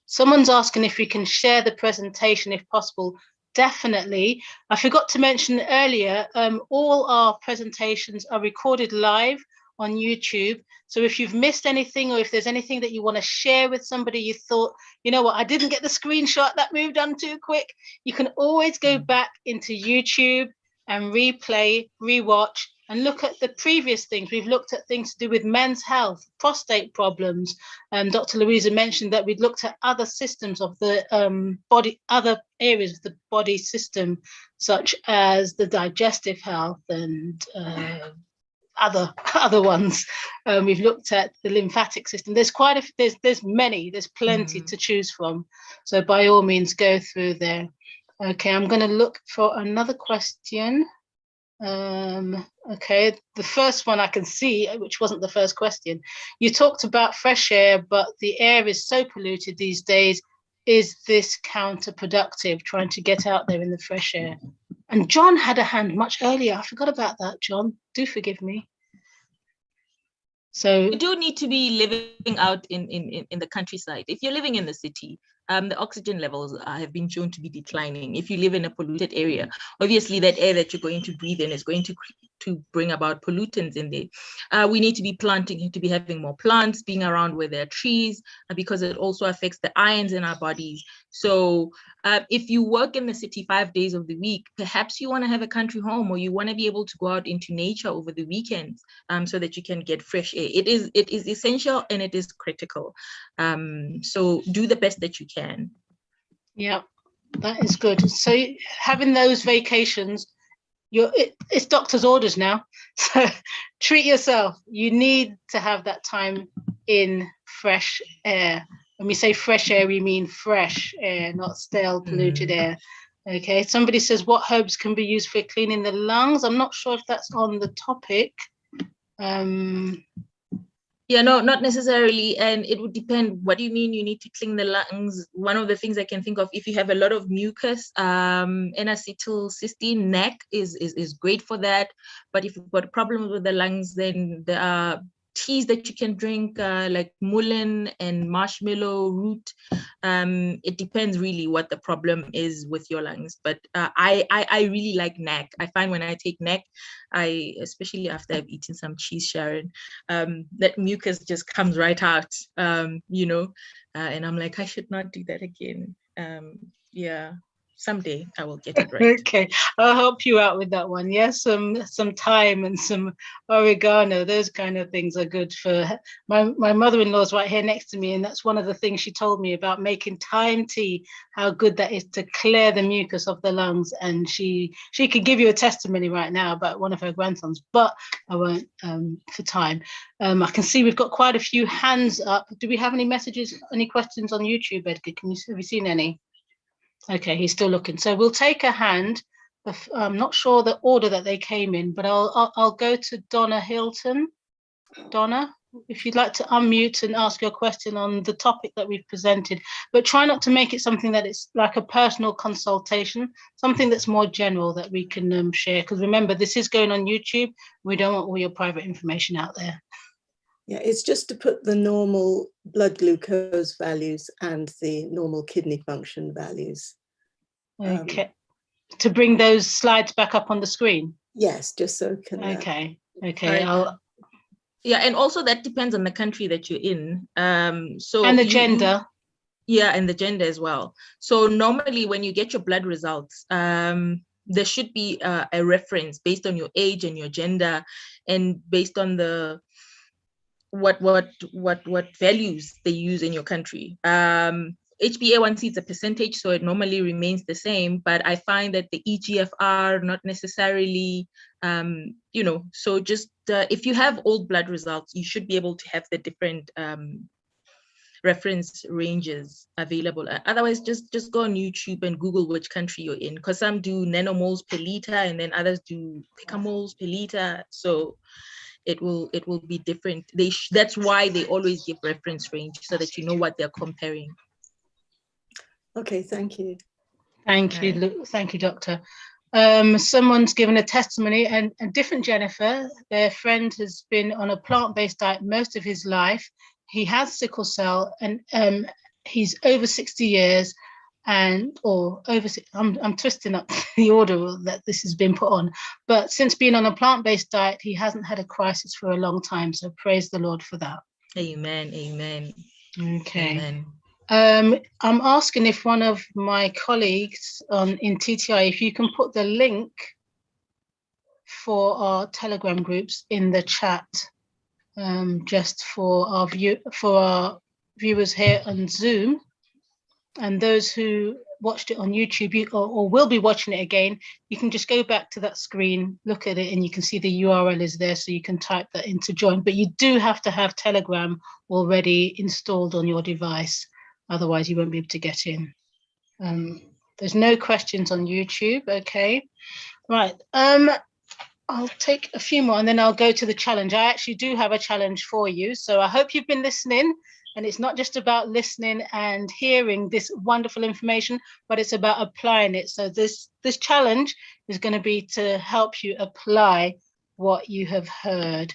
Someone's asking if we can share the presentation if possible. Definitely. I forgot to mention earlier, all our presentations are recorded live on YouTube. So if you've missed anything, or if there's anything that you want to share with somebody, you thought, you know what, I didn't get the screenshot, that moved on too quick, you can always go back into YouTube and replay, rewatch, and look at the previous things. We've looked at things to do with men's health, prostate problems. Dr. Louisa mentioned that we'd looked at other systems of the body, other areas of the body system, such as the digestive health and other ones. We've looked at the lymphatic system. There's quite a there's plenty to choose from. So by all means, go through there. Okay, I'm going to look for another question. Okay, the first one I can see, which wasn't the first question. You talked about fresh air, but the air is so polluted these days. Is this counterproductive, trying to get out there in the fresh air? And John had a hand much earlier. I forgot about that, John. Do forgive me. So you do need to be living out in the countryside. If you're living in the city, the oxygen levels have been shown to be declining. If you live in a polluted area, obviously that air that you're going to breathe in is going to bring about pollutants in there. We need to be planting, to be having more plants, being around where there are trees, because it also affects the ions in our bodies. So if you work in the city 5 days of the week, perhaps you want to have a country home, or you want to be able to go out into nature over the weekends, so that you can get fresh air. It is essential and it is critical. So do the best that you can. Yeah, that is good. So having those vacations, it's doctor's orders now. So treat yourself. You need to have that time in fresh air. When we say fresh air, we mean fresh air, not stale, polluted air. Okay, somebody says, what herbs can be used for cleaning the lungs? I'm not sure if that's on the topic. Yeah, no, not necessarily. And it would depend. What do you mean you need to clean the lungs? One of the things I can think of, if you have a lot of mucus, N-acetylcysteine, NAC is great for that. But if you've got problems with the lungs, then there are teas that you can drink, like mullein and marshmallow root. It depends really what the problem is with your lungs. But I really like NAC. I find when I take NAC, especially after I've eaten some cheese, Sharon, that mucus just comes right out, and I'm like, I should not do that again. Yeah. Someday I will get it right. Okay, I'll help you out with that one. Yes, some thyme and some oregano, those kind of things are good for my mother-in-law's right here next to me, and that's one of the things she told me about making thyme tea, how good that is to clear the mucus of the lungs. And she could give you a testimony right now about one of her grandsons, but I won't for time. I can see we've got quite a few hands up. Do we have any messages, any questions on YouTube, Edgar? Have you seen any? Okay, he's still looking. So we'll take a hand. I'm not sure the order that they came in, but I'll go to Donna Hilton. Donna, if you'd like to unmute and ask your question on the topic that we've presented, but try not to make it something that it's like a personal consultation, something that's more general that we can share. Because remember, this is going on YouTube. We don't want all your private information out there. Yeah, it's just to put the normal blood glucose values and the normal kidney function values. Okay, to bring those slides back up on the screen? Yes, just so can. Okay, right. Yeah, and also that depends on the country that you're in. So and the gender. Yeah, and the gender as well. So normally when you get your blood results, there should be a reference based on your age and your gender, and based on the what values they use in your country. HbA1c is a percentage, so it normally remains the same, but I find that the EGFR not necessarily, so just if you have old blood results, you should be able to have the different reference ranges available. Otherwise, just go on YouTube and Google which country you're in, because some do nanomoles per liter and then others do picomoles per liter. So it will be different. That's why they always give reference range, so that you know what they're comparing. Okay, thank you. Thank you, Doctor. Someone's given a testimony, and a different Jennifer, their friend has been on a plant-based diet most of his life. He has sickle cell, and he's over 60 years, I'm twisting up the order that this has been put on. But since being on a plant-based diet, he hasn't had a crisis for a long time. So praise the Lord for that. Amen. Amen. Okay. Amen. I'm asking if one of my colleagues in TTI, if you can put the link for our Telegram groups in the chat, just for our viewers here on Zoom, and those who watched it on YouTube or will be watching it again, you can just go back to that screen, look at it, and you can see the URL is there, so you can type that in to join. But you do have to have Telegram already installed on your device. Otherwise, you won't be able to get in. There's no questions on YouTube. Okay, right. I'll take a few more and then I'll go to the challenge. I actually do have a challenge for you. So I hope you've been listening, and it's not just about listening and hearing this wonderful information, but it's about applying it. So this challenge is going to be to help you apply what you have heard.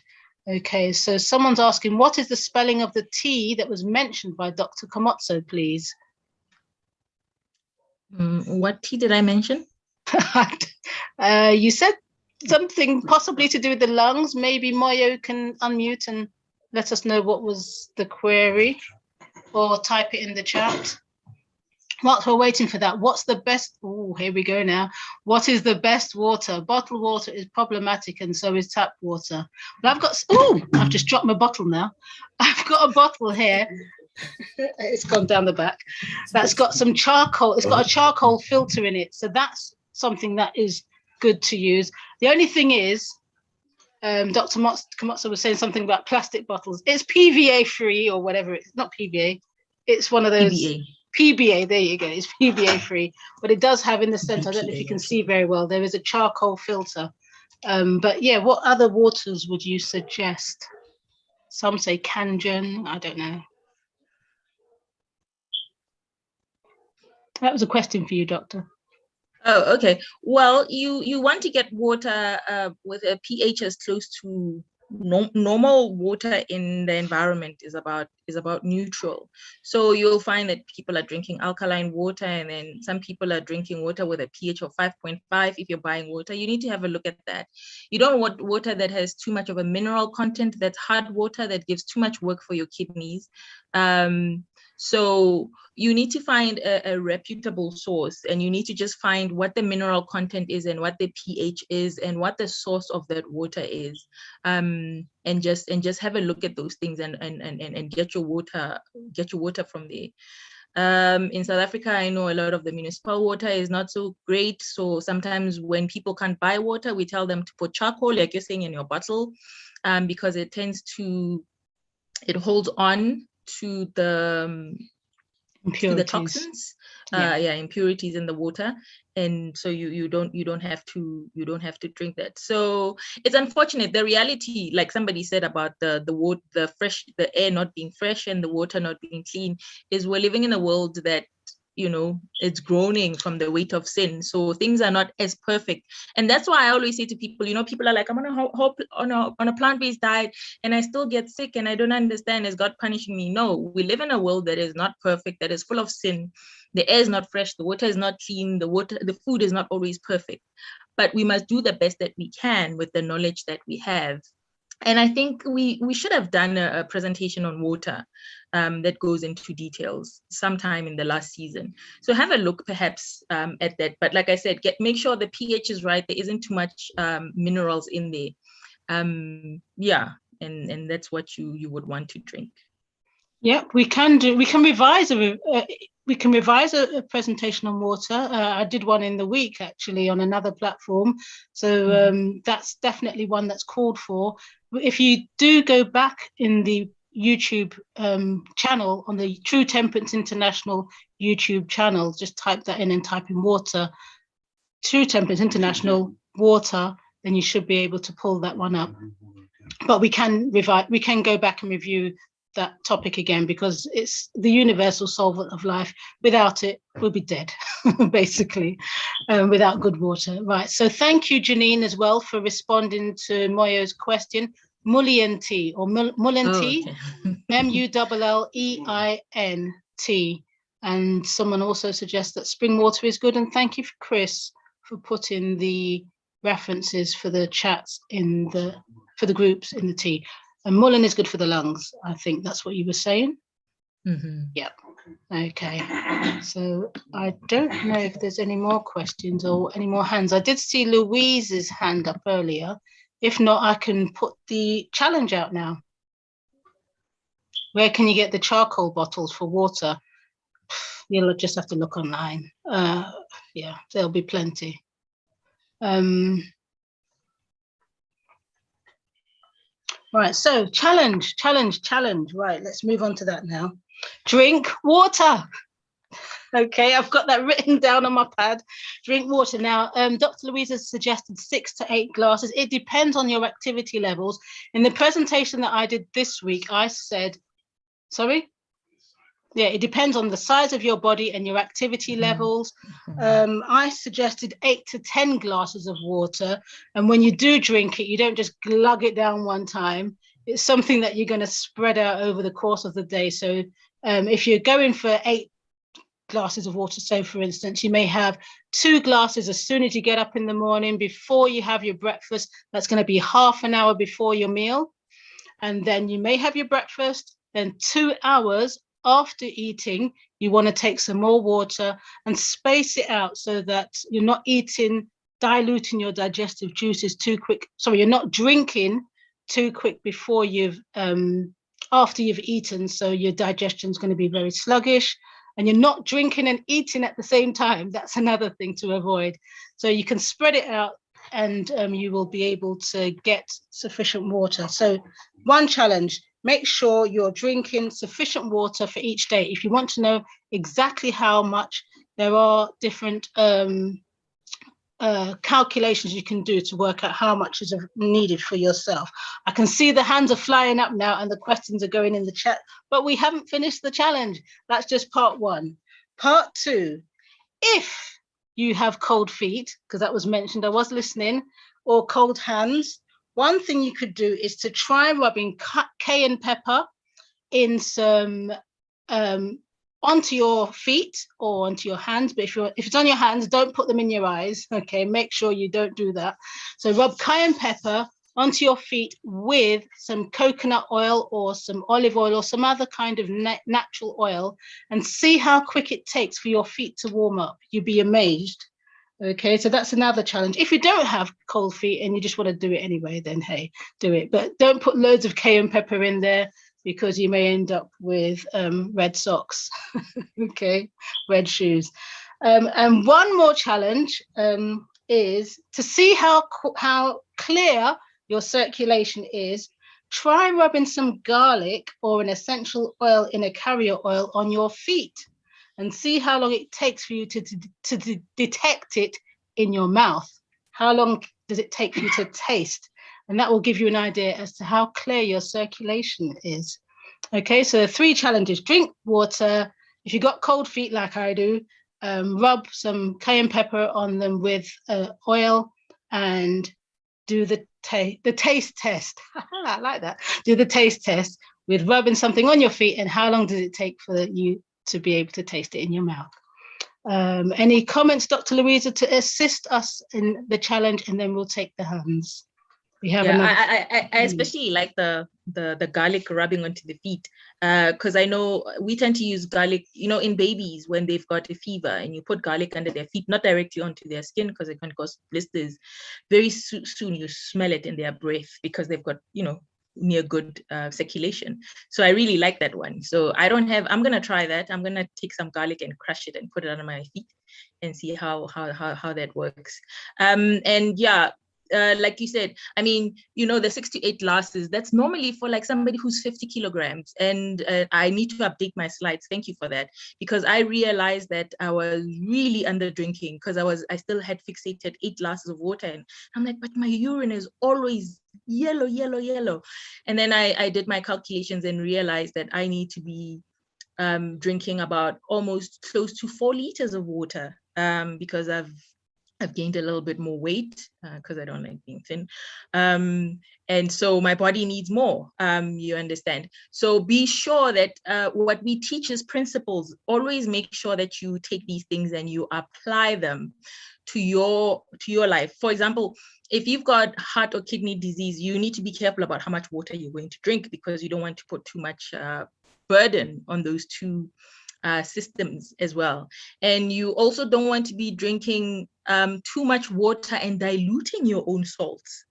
Okay, so someone's asking, what is the spelling of the tea that was mentioned by Dr. Komotso, please? What tea did I mention? You said something possibly to do with the lungs. Maybe Moyo can unmute and let us know what was the query, or type it in the chat. Whilst we're waiting for that, what's the best? Oh, here we go now. What is the best water? Bottled water is problematic, and so is tap water. But I've just dropped my bottle now. I've got a bottle here. It's gone down the back. That's got some charcoal. It's got a charcoal filter in it. So that's something that is good to use. The only thing is, Dr. Komotso was saying something about plastic bottles. It's PVA free or whatever. It's not PVA. It's one of those. PBA, there you go. It's PBA free, but it does have in the center, I don't know if you can see very well, there is a charcoal filter. But yeah, what other waters would you suggest? Some say Kangen, I don't know. That was a question for you, Doctor. Oh, okay. Well, you want to get water with a pH as close to normal water in the environment is about neutral. So you'll find that people are drinking alkaline water, and then some people are drinking water with a pH of 5.5. If you're buying water, you need to have a look at that. You don't want water that has too much of a mineral content. That's hard water that gives too much work for your kidneys. So you need to find a reputable source, and you need to just find what the mineral content is and what the pH is and what the source of that water is, and just have a look at those things and get your water from there. In South Africa, I know a lot of the municipal water is not so great. So sometimes when people can't buy water, we tell them to put charcoal, like you're saying, in your bottle, because it holds on to the toxins, impurities in the water, and so you don't have to drink that. So it's unfortunate. The reality, like somebody said about the air not being fresh and the water not being clean, is we're living in a world that, you know, it's groaning from the weight of sin. So things are not as perfect. And that's why I always say to people, you know, people are like, I'm on a plant-based diet and I still get sick and I don't understand, is God punishing me? No, we live in a world that is not perfect, that is full of sin. The air is not fresh, the water is not clean, the food is not always perfect. But we must do the best that we can with the knowledge that we have. And I think we should have done a presentation on water that goes into details sometime in the last season. So have a look perhaps at that. But like I said, make sure the pH is right. There isn't too much minerals in there. And that's what you would want to drink. Yeah, we can revise a presentation on water. I did one in the week actually on another platform. So that's definitely one that's called for. If you do go back in the YouTube channel, on the True Temperance International YouTube channel, just type that in and type in water, True Temperance International water, then you should be able to pull that one up. But we can go back and review that topic again, because it's the universal solvent of life. Without it, we'll be dead, basically, without good water. Right. So thank you, Janine, as well, for responding to Moyo's question. Mullein tea, or mullein tea, M-U-L-L-E-I-N-T. And someone also suggests that spring water is good. And thank you, Chris, for putting the references for the chats for the groups in the tea. And mullein is good for the lungs. I think that's what you were saying. Mm-hmm. Yeah. Okay. So I don't know if there's any more questions or any more hands. I did see Louise's hand up earlier. If not, I can put the challenge out now. Where can you get the charcoal bottles for water? You'll just have to look online. Yeah, there'll be plenty. Right, so challenge. Right, let's move on to that now. Drink water. Okay, I've got that written down on my pad. Drink water. Now, Dr. Louise has suggested 6 to 8 glasses. It depends on your activity levels. In the presentation that I did this week, I said, sorry? Yeah, it depends on the size of your body and your activity levels. I suggested 8 to 10 glasses of water. And when you do drink it, you don't just glug it down one time. It's something that you're going to spread out over the course of the day. So if you're going for 8 glasses of water, so for instance, you may have 2 glasses as soon as you get up in the morning before you have your breakfast. That's going to be half an hour before your meal. And then you may have your breakfast, then 2 hours after eating, you want to take some more water and space it out so that you're not diluting your digestive juices too quick. Sorry, you're not drinking too quick before after you've eaten. So your digestion is going to be very sluggish, and you're not drinking and eating at the same time. That's another thing to avoid. So you can spread it out, and you will be able to get sufficient water. So one challenge, make sure you're drinking sufficient water for each day. If you want to know exactly how much, there are different calculations you can do to work out how much is needed for yourself. I can see the hands are flying up now and the questions are going in the chat, but we haven't finished the challenge. That's just part 1. Part 2, if you have cold feet, because that was mentioned, I was listening, or cold hands, one thing you could do is to try rubbing cayenne pepper in some onto your feet or onto your hands. But if it's on your hands, don't put them in your eyes. Okay, make sure you don't do that. So rub cayenne pepper onto your feet with some coconut oil or some olive oil or some other kind of natural oil, and see how quick it takes for your feet to warm up. You'd be amazed. Okay, so that's another challenge. If you don't have cold feet and you just want to do it anyway, then hey, do it. But don't put loads of cayenne pepper in there, because you may end up with red socks. Okay, red shoes. And one more challenge is to see how clear your circulation is. Try rubbing some garlic or an essential oil in a carrier oil on your feet, and see how long it takes for you to detect it in your mouth. How long does it take for you to taste? And that will give you an idea as to how clear your circulation is. Okay, so 3 challenges. Drink water. If you've got cold feet like I do, rub some cayenne pepper on them with oil, and do the taste test. I like that. Do the taste test with rubbing something on your feet, and how long does it take for you to be able to taste it in your mouth? Any comments, Dr. Louisa, to assist us in the challenge, and then we'll take the hands. We have I especially like the garlic rubbing onto the feet, because I know we tend to use garlic, in babies when they've got a fever, and you put garlic under their feet, not directly onto their skin, because it can cause blisters. Very soon you smell it in their breath, because they've got near good circulation. So I really like that one. So I'm gonna try that. I'm gonna take some garlic and crush it and put it under my feet and see how that works. And yeah, like you said, I mean, the 6 to 8 glasses, that's normally for like somebody who's 50 kilograms. And I need to update my slides. Thank you for that, because I realized that I was really under drinking, because I still had fixated 8 glasses of water. And I'm like, but my urine is always, yellow, yellow, yellow. And then I did my calculations and realized that I need to be drinking about almost close to 4 liters of water because I've gained a little bit more weight because I don't like being thin. And so my body needs more, you understand? So be sure that what we teach is principles. Always make sure that you take these things and you apply them to your life. For example, if you've got heart or kidney disease, you need to be careful about how much water you're going to drink because you don't want to put too much burden on those two systems as well. And you also don't want to be drinking too much water and diluting your own salts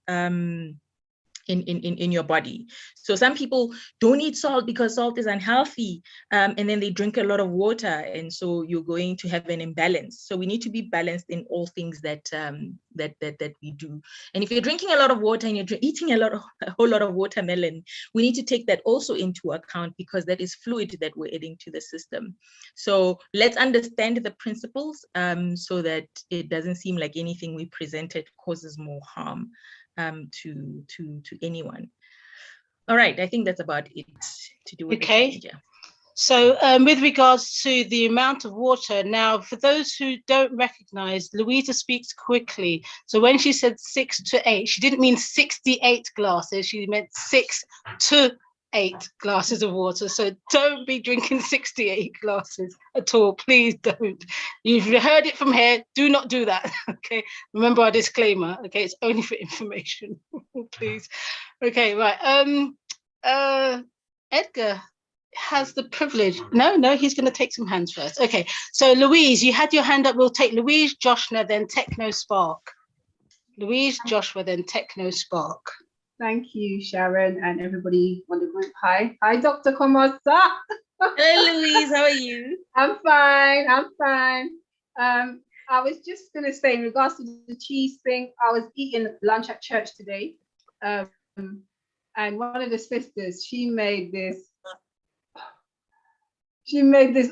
in your body. So some people don't eat salt because salt is unhealthy, and then they drink a lot of water, and so you're going to have an imbalance. So we need to be balanced in all things that that we do. And if you're drinking a lot of water and you're eating a whole lot of watermelon, we need to take that also into account because that is fluid that we're adding to the system. So let's understand the principles so that it doesn't seem like anything we presented causes more harm to anyone. All right, I think that's about it to do with okay. the challenge. So with regards to the amount of water, now for those who don't recognize, Louisa speaks quickly. So when she said 6 to 8, she didn't mean 68 glasses, she meant 6 to 8 glasses of water. So don't be drinking 68 glasses at all. Please don't. You've heard it from here. Do not do that. Okay. Remember our disclaimer. Okay. It's only for information. Please. Okay. Right. Edgar has the privilege. No, he's going to take some hands first. Okay. So Louise, you had your hand up. We'll take Louise, Joshua, then Techno Spark. Louise, Joshua, then Techno Spark. Thank you, Sharon, and everybody on the group. Hi, Dr. Komosa. Hello, Louise. How are you? I'm fine. I was just going to say, in regards to the cheese thing, I was eating lunch at church today, and one of the sisters, she made this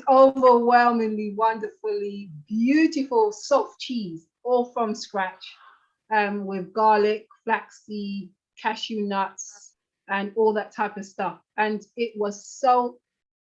overwhelmingly, wonderfully beautiful soft cheese, all from scratch, with garlic, flaxseed, cashew nuts, and all that type of stuff. And it was so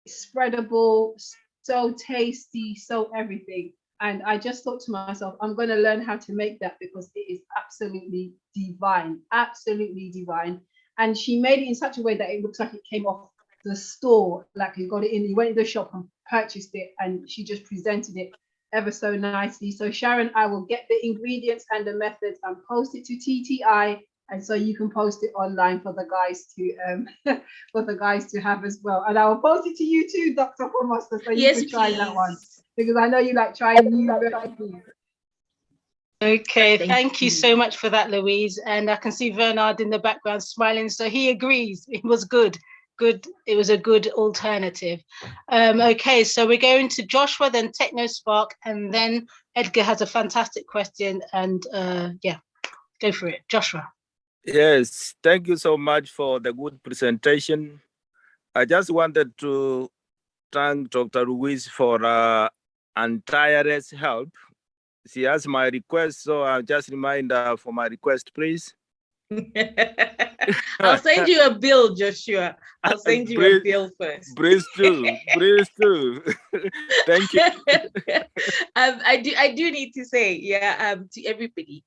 spreadable, so tasty, so everything. And I just thought to myself, I'm going to learn how to make that because it is absolutely divine, absolutely divine. And she made it in such a way that it looks like it came off the store, like you got it in, you went to the shop and purchased it, and she just presented it ever so nicely. So Sharon, I will get the ingredients and the methods and post it to TTI, and so you can post it online for the guys to have as well. And I will post it to you too, Dr. Komosta, so you can try that one, because I know you like trying new recipes. Okay, thank you so much for that, Louise. And I can see Bernard in the background smiling, so he agrees. It was good. It was a good alternative. Okay, so we're going to Joshua, then Techno Spark, and then Edgar has a fantastic question. And yeah, go for it, Joshua. Yes, thank you so much for the good presentation. I just wanted to thank Dr. Ruiz for untireless help. She has my request, so I'll just remind her for my request, please. I'll send you a bill, Joshua. I'll send you a bill first. Breeze too. Thank you. I do need to say, to everybody,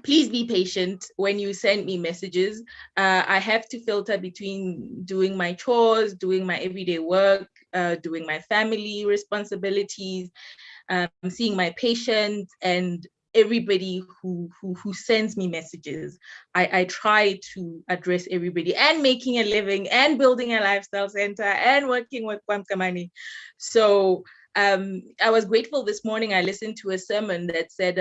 please be patient when you send me messages. I have to filter between doing my chores, doing my everyday work, doing my family responsibilities, seeing my patients, and everybody who sends me messages. I try to address everybody, and making a living, and building a lifestyle center, and working with Kwamkamani. So I was grateful this morning. I listened to a sermon that said,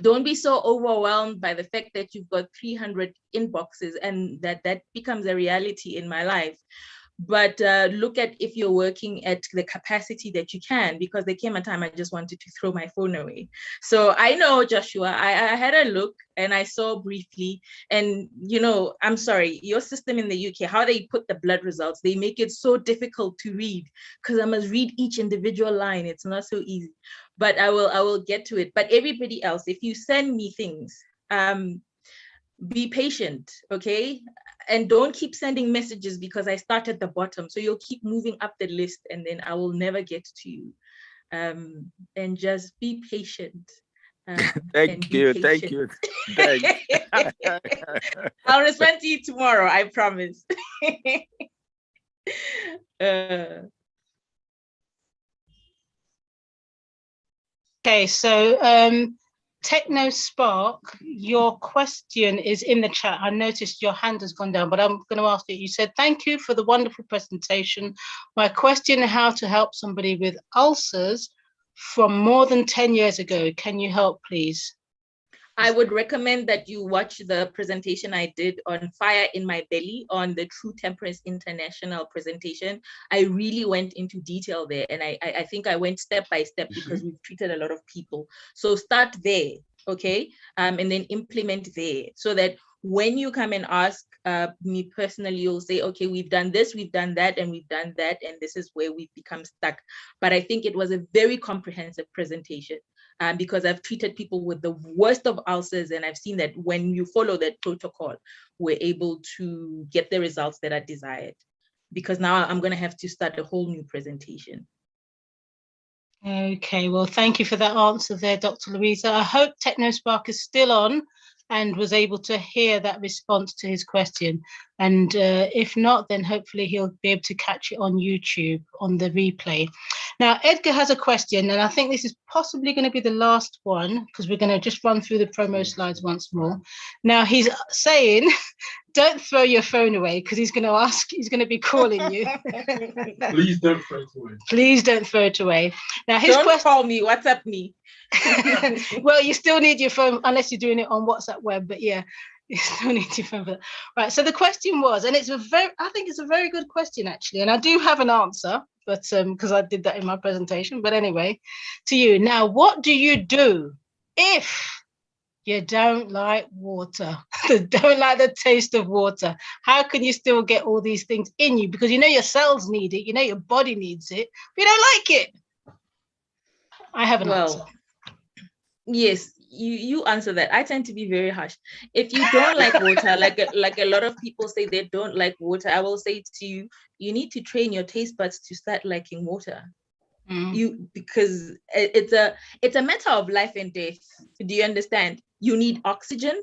don't be so overwhelmed by the fact that you've got 300 inboxes and that becomes a reality in my life. But look at if you're working at the capacity that you can, because there came a time I just wanted to throw my phone away. So I know, Joshua, I had a look and I saw briefly, and I'm sorry, your system in the UK, how they put the blood results, they make it so difficult to read because I must read each individual line. It's not so easy, but I will get to it. But everybody else, if you send me things, be patient, okay? And don't keep sending messages because I start at the bottom. So you'll keep moving up the list and then I will never get to you. And just be patient. Thank you. Thank you. Thanks. I'll respond to you tomorrow, I promise. Okay, so Techno Spark, your question is in the chat. I noticed your hand has gone down, but I'm going to ask it. You said, thank you for the wonderful presentation. My question is how to help somebody with ulcers from more than 10 years ago. Can you help, please? I would recommend that you watch the presentation I did on Fire in My Belly on the True Temperance International presentation. I really went into detail there, and I think I went step by step because we've treated a lot of people. So start there, okay? And then implement there so that when you come and ask me personally, you'll say, okay, we've done this, we've done that, and we've done that, and this is where we've become stuck. But I think it was a very comprehensive presentation. Because I've treated people with the worst of ulcers, and I've seen that when you follow that protocol, we're able to get the results that are desired. Because now I'm going to have to start a whole new presentation. Okay, well, thank you for that answer there, Dr. Louisa. I hope TechnoSpark is still on and was able to hear that response to his question. And if not, then hopefully he'll be able to catch it on YouTube on the replay. Now, Edgar has a question, and I think this is possibly going to be the last one because we're going to just run through the promo slides once more. Now, he's saying, don't throw your phone away because he's going to ask, he's going to be calling you. Please don't throw it away. Please don't throw it away. Now, his don't call me, WhatsApp me. Well, you still need your phone unless you're doing it on WhatsApp web, but yeah, you still need your phone for that. Right, so the question was, and it's I think it's a very good question actually, and I do have an answer, but because I did that in my presentation, but anyway, to you. Now, what do you do if you don't like water, don't like the taste of water? How can you still get all these things in you? Because you know your cells need it, you know your body needs it, but you don't like it. I have an answer. Yes, you answer that. I tend to be very harsh. If you don't like water, like a lot of people say they don't like water, I will say to you, you need to train your taste buds to start liking water. Because it's a matter of life and death. Do you understand? You need oxygen,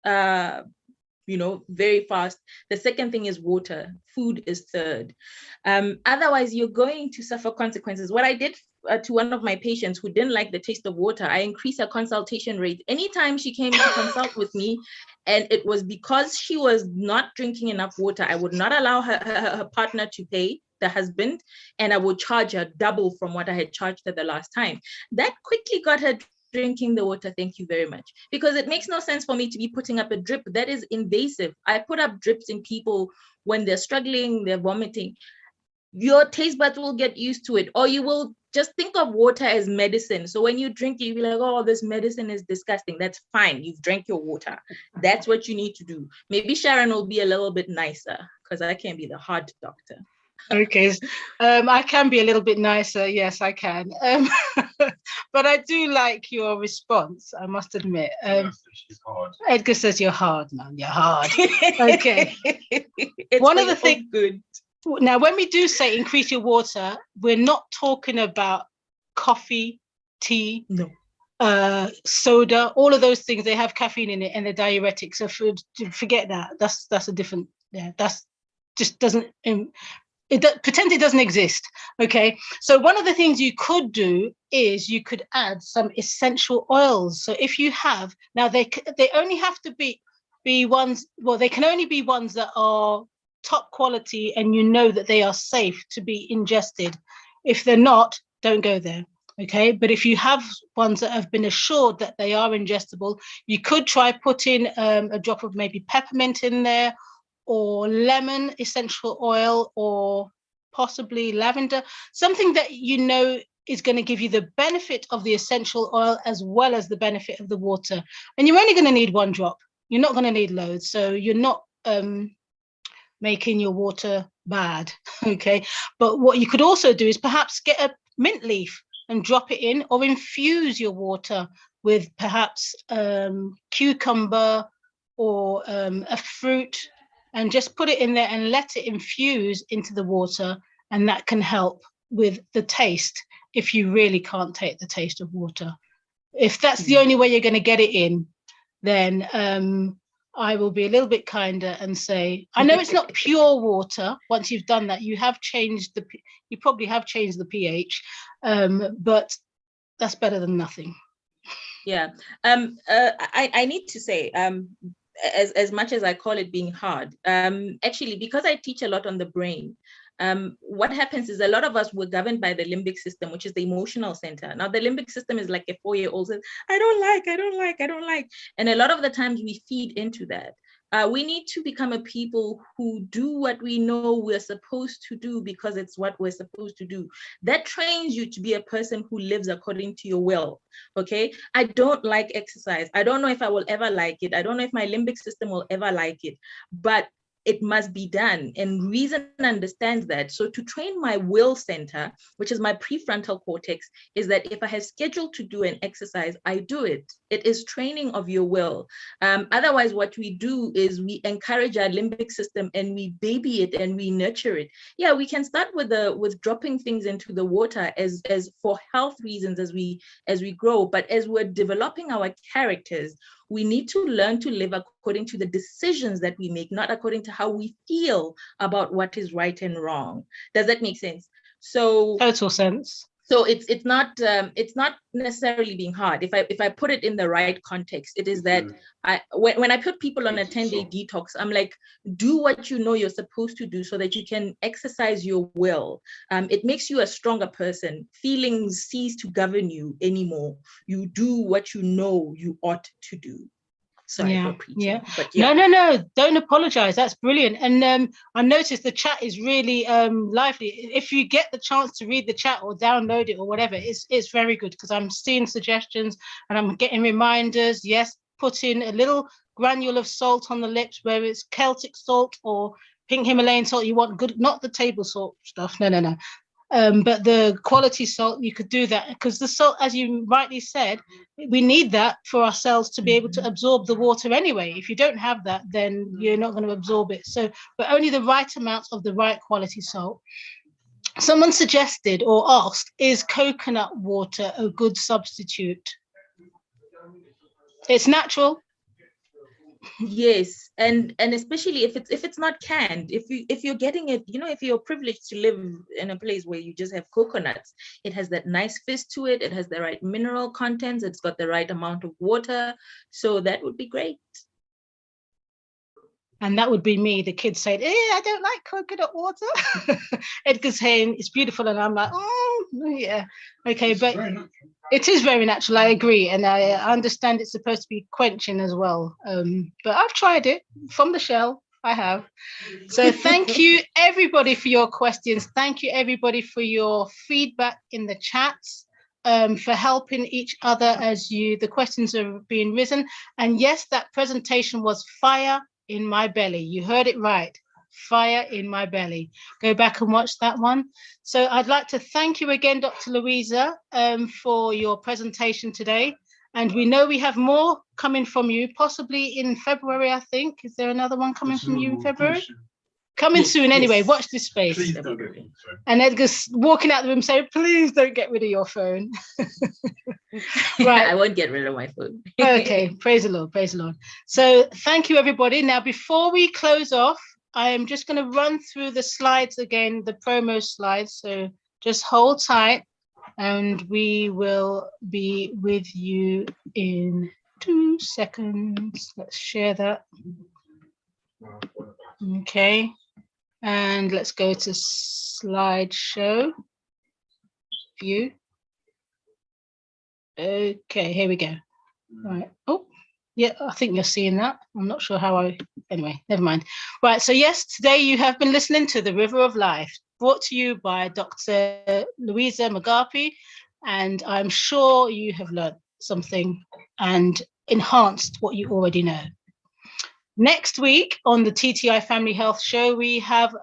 very fast. The second thing is water. Food is third. Otherwise, you're going to suffer consequences. What I did to one of my patients who didn't like the taste of water, I increased her consultation rate. Anytime she came to consult with me, and it was because she was not drinking enough water, I would not allow her partner to pay, the husband, and I would charge her double from what I had charged her the last time. That quickly got her drinking the water, thank you very much. Because it makes no sense for me to be putting up a drip. That is invasive. I put up drips in people when they're struggling, they're vomiting. Your taste buds will get used to it, or you will just think of water as medicine. So when you drink it, you'll be like, oh, this medicine is disgusting. That's fine. You've drank your water. That's what you need to do. Maybe Sharon will be a little bit nicer because I can be the hard doctor. Okay, I can be a little bit nicer. Yes, I can. But I do like your response, I must admit. Edgar says you're hard, man. You're hard. Okay. One of the things. Good. Now, when we do say increase your water, we're not talking about coffee, tea, soda, all of those things. They have caffeine in it and they're diuretics. So forget that. That's a different. Yeah, that's just doesn't. Pretend it doesn't exist. Okay. So one of the things you could do is you could add some essential oils. So if you have now, they only have to be ones. Well, they can only be ones that are top quality and you know that they are safe to be ingested. If they're not, don't go there. Okay, but if you have ones that have been assured that they are ingestible, you could try putting a drop of maybe peppermint in there, or lemon essential oil, or possibly lavender, something that you know is going to give you the benefit of the essential oil as well as the benefit of the water. And you're only going to need one drop. You're not going to need loads. So you're not making your water bad, okay? But what you could also do is perhaps get a mint leaf and drop it in, or infuse your water with perhaps cucumber or a fruit, and just put it in there and let it infuse into the water, and that can help with the taste if you really can't take the taste of water. If that's the only way you're going to get it in, then I will be a little bit kinder and say, I know it's not pure water. Once you've done that, you probably have changed the pH, but that's better than nothing. Yeah. I need to say, as much as I call it being hard, actually, because I teach a lot on the brain, what happens is a lot of us were governed by the limbic system, which is the emotional center. Now, the limbic system is like a 4-year-old says, I don't like. And a lot of the times we feed into that. We need to become a people who do what we know we're supposed to do because it's what we're supposed to do. That trains you to be a person who lives according to your will, okay? I don't like exercise. I don't know if I will ever like it. I don't know if my limbic system will ever like it, but it must be done. And reason understands that. So to train my will center, which is my prefrontal cortex, is that if I have scheduled to do an exercise, I do it. It is training of your will. Otherwise, what we do is we encourage our limbic system and we baby it and we nurture it. Yeah, we can start with dropping things into the water as for health reasons as we grow. But as we're developing our characters, we need to learn to live according to the decisions that we make, not according to how we feel about what is right and wrong. Does that make sense? So total sense. So it's not necessarily being hard. If I put it in the right context, it is that when I put people on a 10-day detox, I'm like, do what you know you're supposed to do so that you can exercise your will. It makes you a stronger person. Feelings cease to govern you anymore. You do what you know you ought to do. Sorry for preaching. But No, don't apologize. That's brilliant. And I noticed the chat is really lively. If you get the chance to read the chat or download it or whatever, it's very good, because I'm seeing suggestions and I'm getting reminders. Yes, put in a little granule of salt on the lips, whether it's Celtic salt or pink Himalayan salt. You want good, not the table salt stuff. No. But the quality salt, you could do that, because the salt, as you rightly said, we need that for our cells to be able to absorb the water anyway. If you don't have that, then you're not going to absorb it. So, but only the right amount of the right quality salt. Someone suggested or asked, is coconut water a good substitute? It's natural. Yes, and especially if it's not canned, if you're getting it, if you're privileged to live in a place where you just have coconuts, it has that nice fizz to it, it has the right mineral contents, it's got the right amount of water, so that would be great. And that would be me. The kids saying, I don't like coconut water. Edgar's saying it's beautiful, and I'm like, oh yeah, okay, but it is very natural. I agree, and I understand it's supposed to be quenching as well. But I've tried it from the shell. I have. So thank you everybody for your questions. Thank you everybody for your feedback in the chats, for helping each other as the questions are being risen. And yes, that presentation was fire in my belly. You heard it right. Fire in my belly. Go back and watch that one. So I'd like to thank you again, Dr. Louisa, for your presentation today. And we know we have more coming from you, possibly in February, I think. Is there another one coming from you in February? Coming soon anyway. Yes. Watch this space. Please don't get rid of your phone. And Edgar's walking out the room saying, please don't get rid of your phone. Right. I won't get rid of my phone. Okay, praise the Lord, praise the Lord. So thank you, everybody. Now, before we close off, I am just going to run through the slides again, the promo slides. So just hold tight and we will be with you in 2 seconds. Let's share that. Okay. And let's go to slideshow view. Okay, here we go. All right. Oh, yeah, I think you're seeing that. I'm not sure how anyway, never mind. Right, so yes, today you have been listening to The River of Life, brought to you by Dr. Louisa Magapi, and I'm sure you have learned something and enhanced what you already know. Next week on the TTI Family Health Show, we have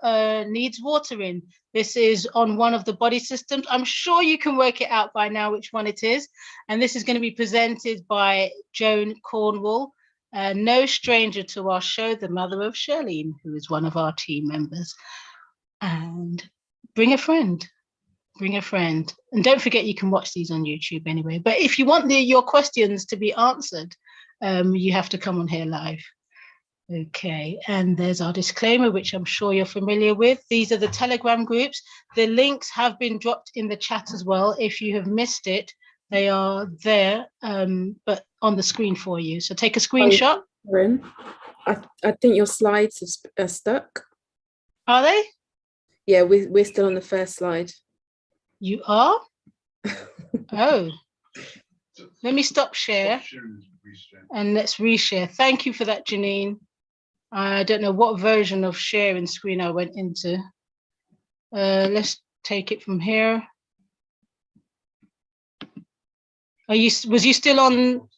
Needs Watering. This is on one of the body systems. I'm sure you can work it out by now which one it is. And this is going to be presented by Joan Cornwall. no stranger to our show, the mother of Shirlene, who is one of our team members. And bring a friend. Bring a friend. And don't forget, you can watch these on YouTube anyway. But if you want your questions to be answered, you have to come on here live. Okay, and there's our disclaimer, which I'm sure you're familiar with. These are the Telegram groups. The links have been dropped in the chat as well. If you have missed it, they are there, but on the screen for you. So take a screenshot. I think your slides are stuck. Are they? Yeah, we're still on the first slide. You are? Oh. Let me stop share and let's reshare. Thank you for that, Janine. I don't know what version of sharing screen I went into. Let's take it from here. Was you still on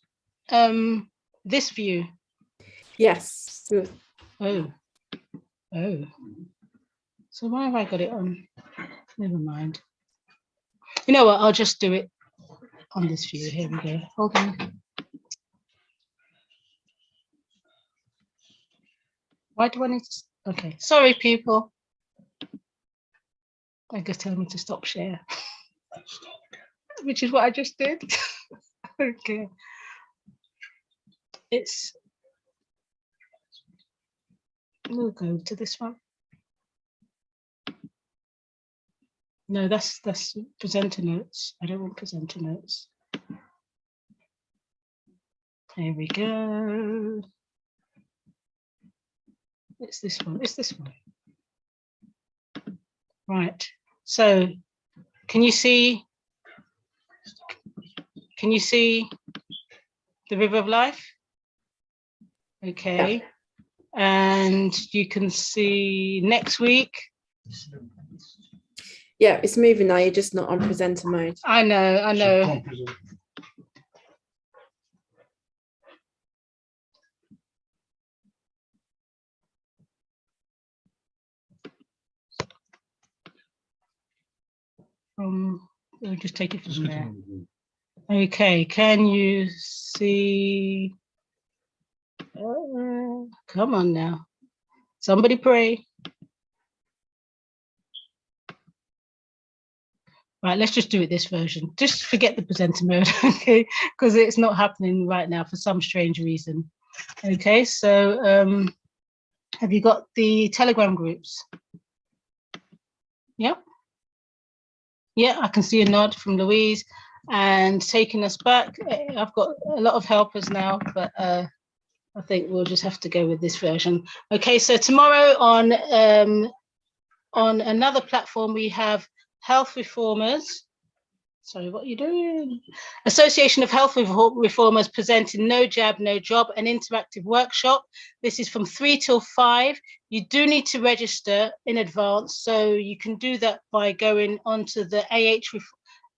this view? Yes. Oh. So why have I got it on? Never mind. You know what? I'll just do it on this view. Here we go. Hold on. Why do I need to? Okay. Sorry, people. I guess tell me to stop share, which is what I just did. Okay. We'll go to this one. No, that's presenter notes. I don't want presenter notes. There we go. It's this one. It's this one. Right. So, can you see the River of Life? Okay. And you can see next week. Yeah, it's moving now. You're just not on presenter mode. I know. We'll just take it from there. Okay, can you see? Come on now. Somebody pray. Right, let's just do it this version. Just forget the presenter mode, okay? Because it's not happening right now for some strange reason. Okay, so have you got the Telegram groups? Yep. Yeah, I can see a nod from Louise. And taking us back, I've got a lot of helpers now, but I think we'll just have to go with this version. Okay, so tomorrow on another platform, we have Health Reformers. Sorry, what are you doing? Association of Health Reformers presenting No Jab, No Job, an interactive workshop. This is from 3 till 5. You do need to register in advance, so you can do that by going onto the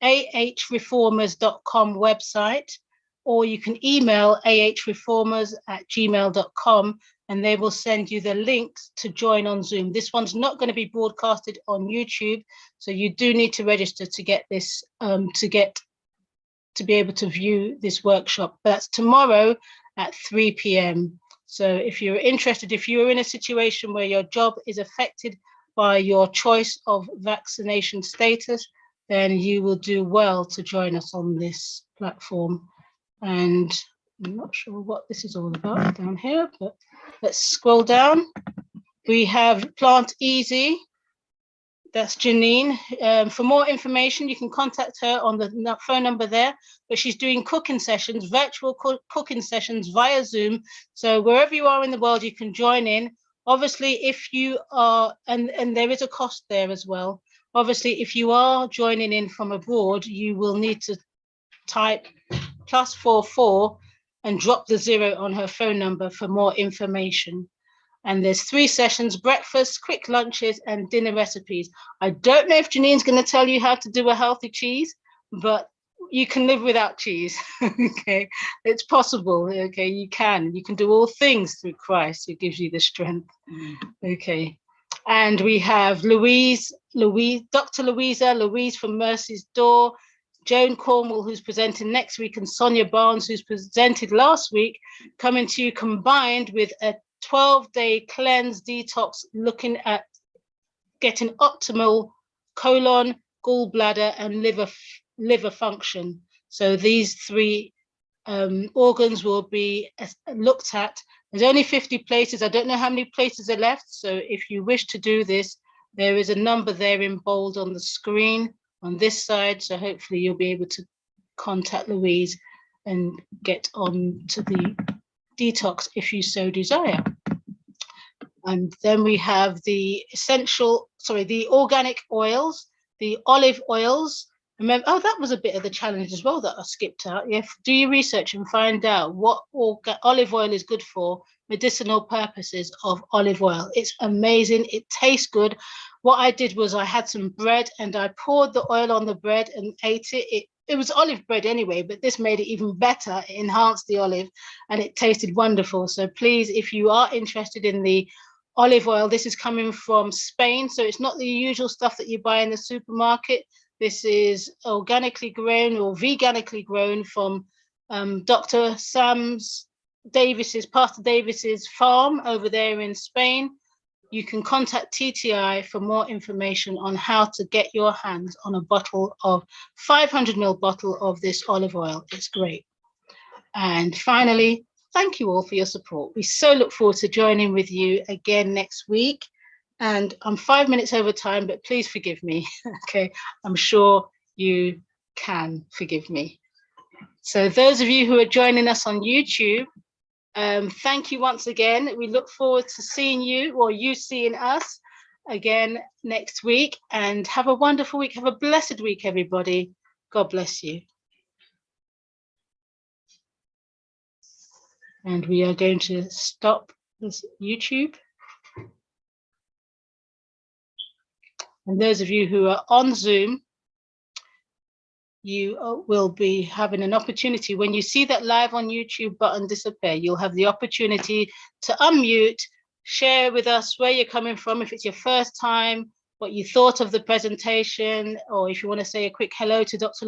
ahreformers.com website, or you can email ahreformers@gmail.com and they will send you the links to join on Zoom. This one's not going to be broadcasted on YouTube, so you do need to register to get this, to be able to view this workshop. That's tomorrow at 3 p.m. So if you're interested, if you're in a situation where your job is affected by your choice of vaccination status, then you will do well to join us on this platform. And I'm not sure what this is all about down here, but let's scroll down. We have Plant Easy. That's Janine. For more information, you can contact her on the phone number there, but she's doing cooking sessions, virtual cooking sessions via Zoom. So wherever you are in the world, you can join in. Obviously, if you are, and there is a cost there as well. Obviously, if you are joining in from abroad, you will need to type +44 and drop the 0 on her phone number for more information. And there's 3 sessions: breakfast, quick lunches, and dinner recipes. I don't know if Janine's going to tell you how to do a healthy cheese, but you can live without cheese. Okay, it's possible. Okay, you can do all things through Christ who gives you the strength. Okay. And we have Louise, Dr. Louise from Mercy's Door, Joan Cornwall, who's presenting next week, and Sonia Barnes, who's presented last week, coming to you combined with a 12-day cleanse detox, looking at getting optimal colon, gallbladder, and liver function. So these three organs will be looked at. There's only 50 places. I don't know how many places are left. So if you wish to do this, there is a number there in bold on the screen on this side. So hopefully you'll be able to contact Louise and get on to the detox if you so desire. And then we have the the organic oils, the olive oils. Remember, oh, that was a bit of the challenge as well that I skipped out. Yeah, do your research and find out what olive oil is good for, medicinal purposes of olive oil. It's amazing. It tastes good. What I did was I had some bread and I poured the oil on the bread and ate it. It was olive bread anyway, but this made it even better. It enhanced the olive and it tasted wonderful. So please, if you are interested in the olive oil, this is coming from Spain. So it's not the usual stuff that you buy in the supermarket. This is organically grown or veganically grown from Dr. Pastor Davis's farm over there in Spain. You can contact TTI for more information on how to get your hands on a bottle of 500 ml bottle of this olive oil. It's great. And finally, thank you all for your support. We so look forward to joining with you again next week. And I'm 5 minutes over time, but please forgive me. Okay, I'm sure you can forgive me. So those of you who are joining us on YouTube, thank you once again. We look forward to seeing you or you seeing us again next week. And have a wonderful week. Have a blessed week, everybody. God bless you. And we are going to stop this YouTube. And those of you who are on Zoom, you will be having an opportunity. When you see that live on YouTube button disappear, you'll have the opportunity to unmute, share with us where you're coming from, if it's your first time, what you thought of the presentation, or if you want to say a quick hello to Dr.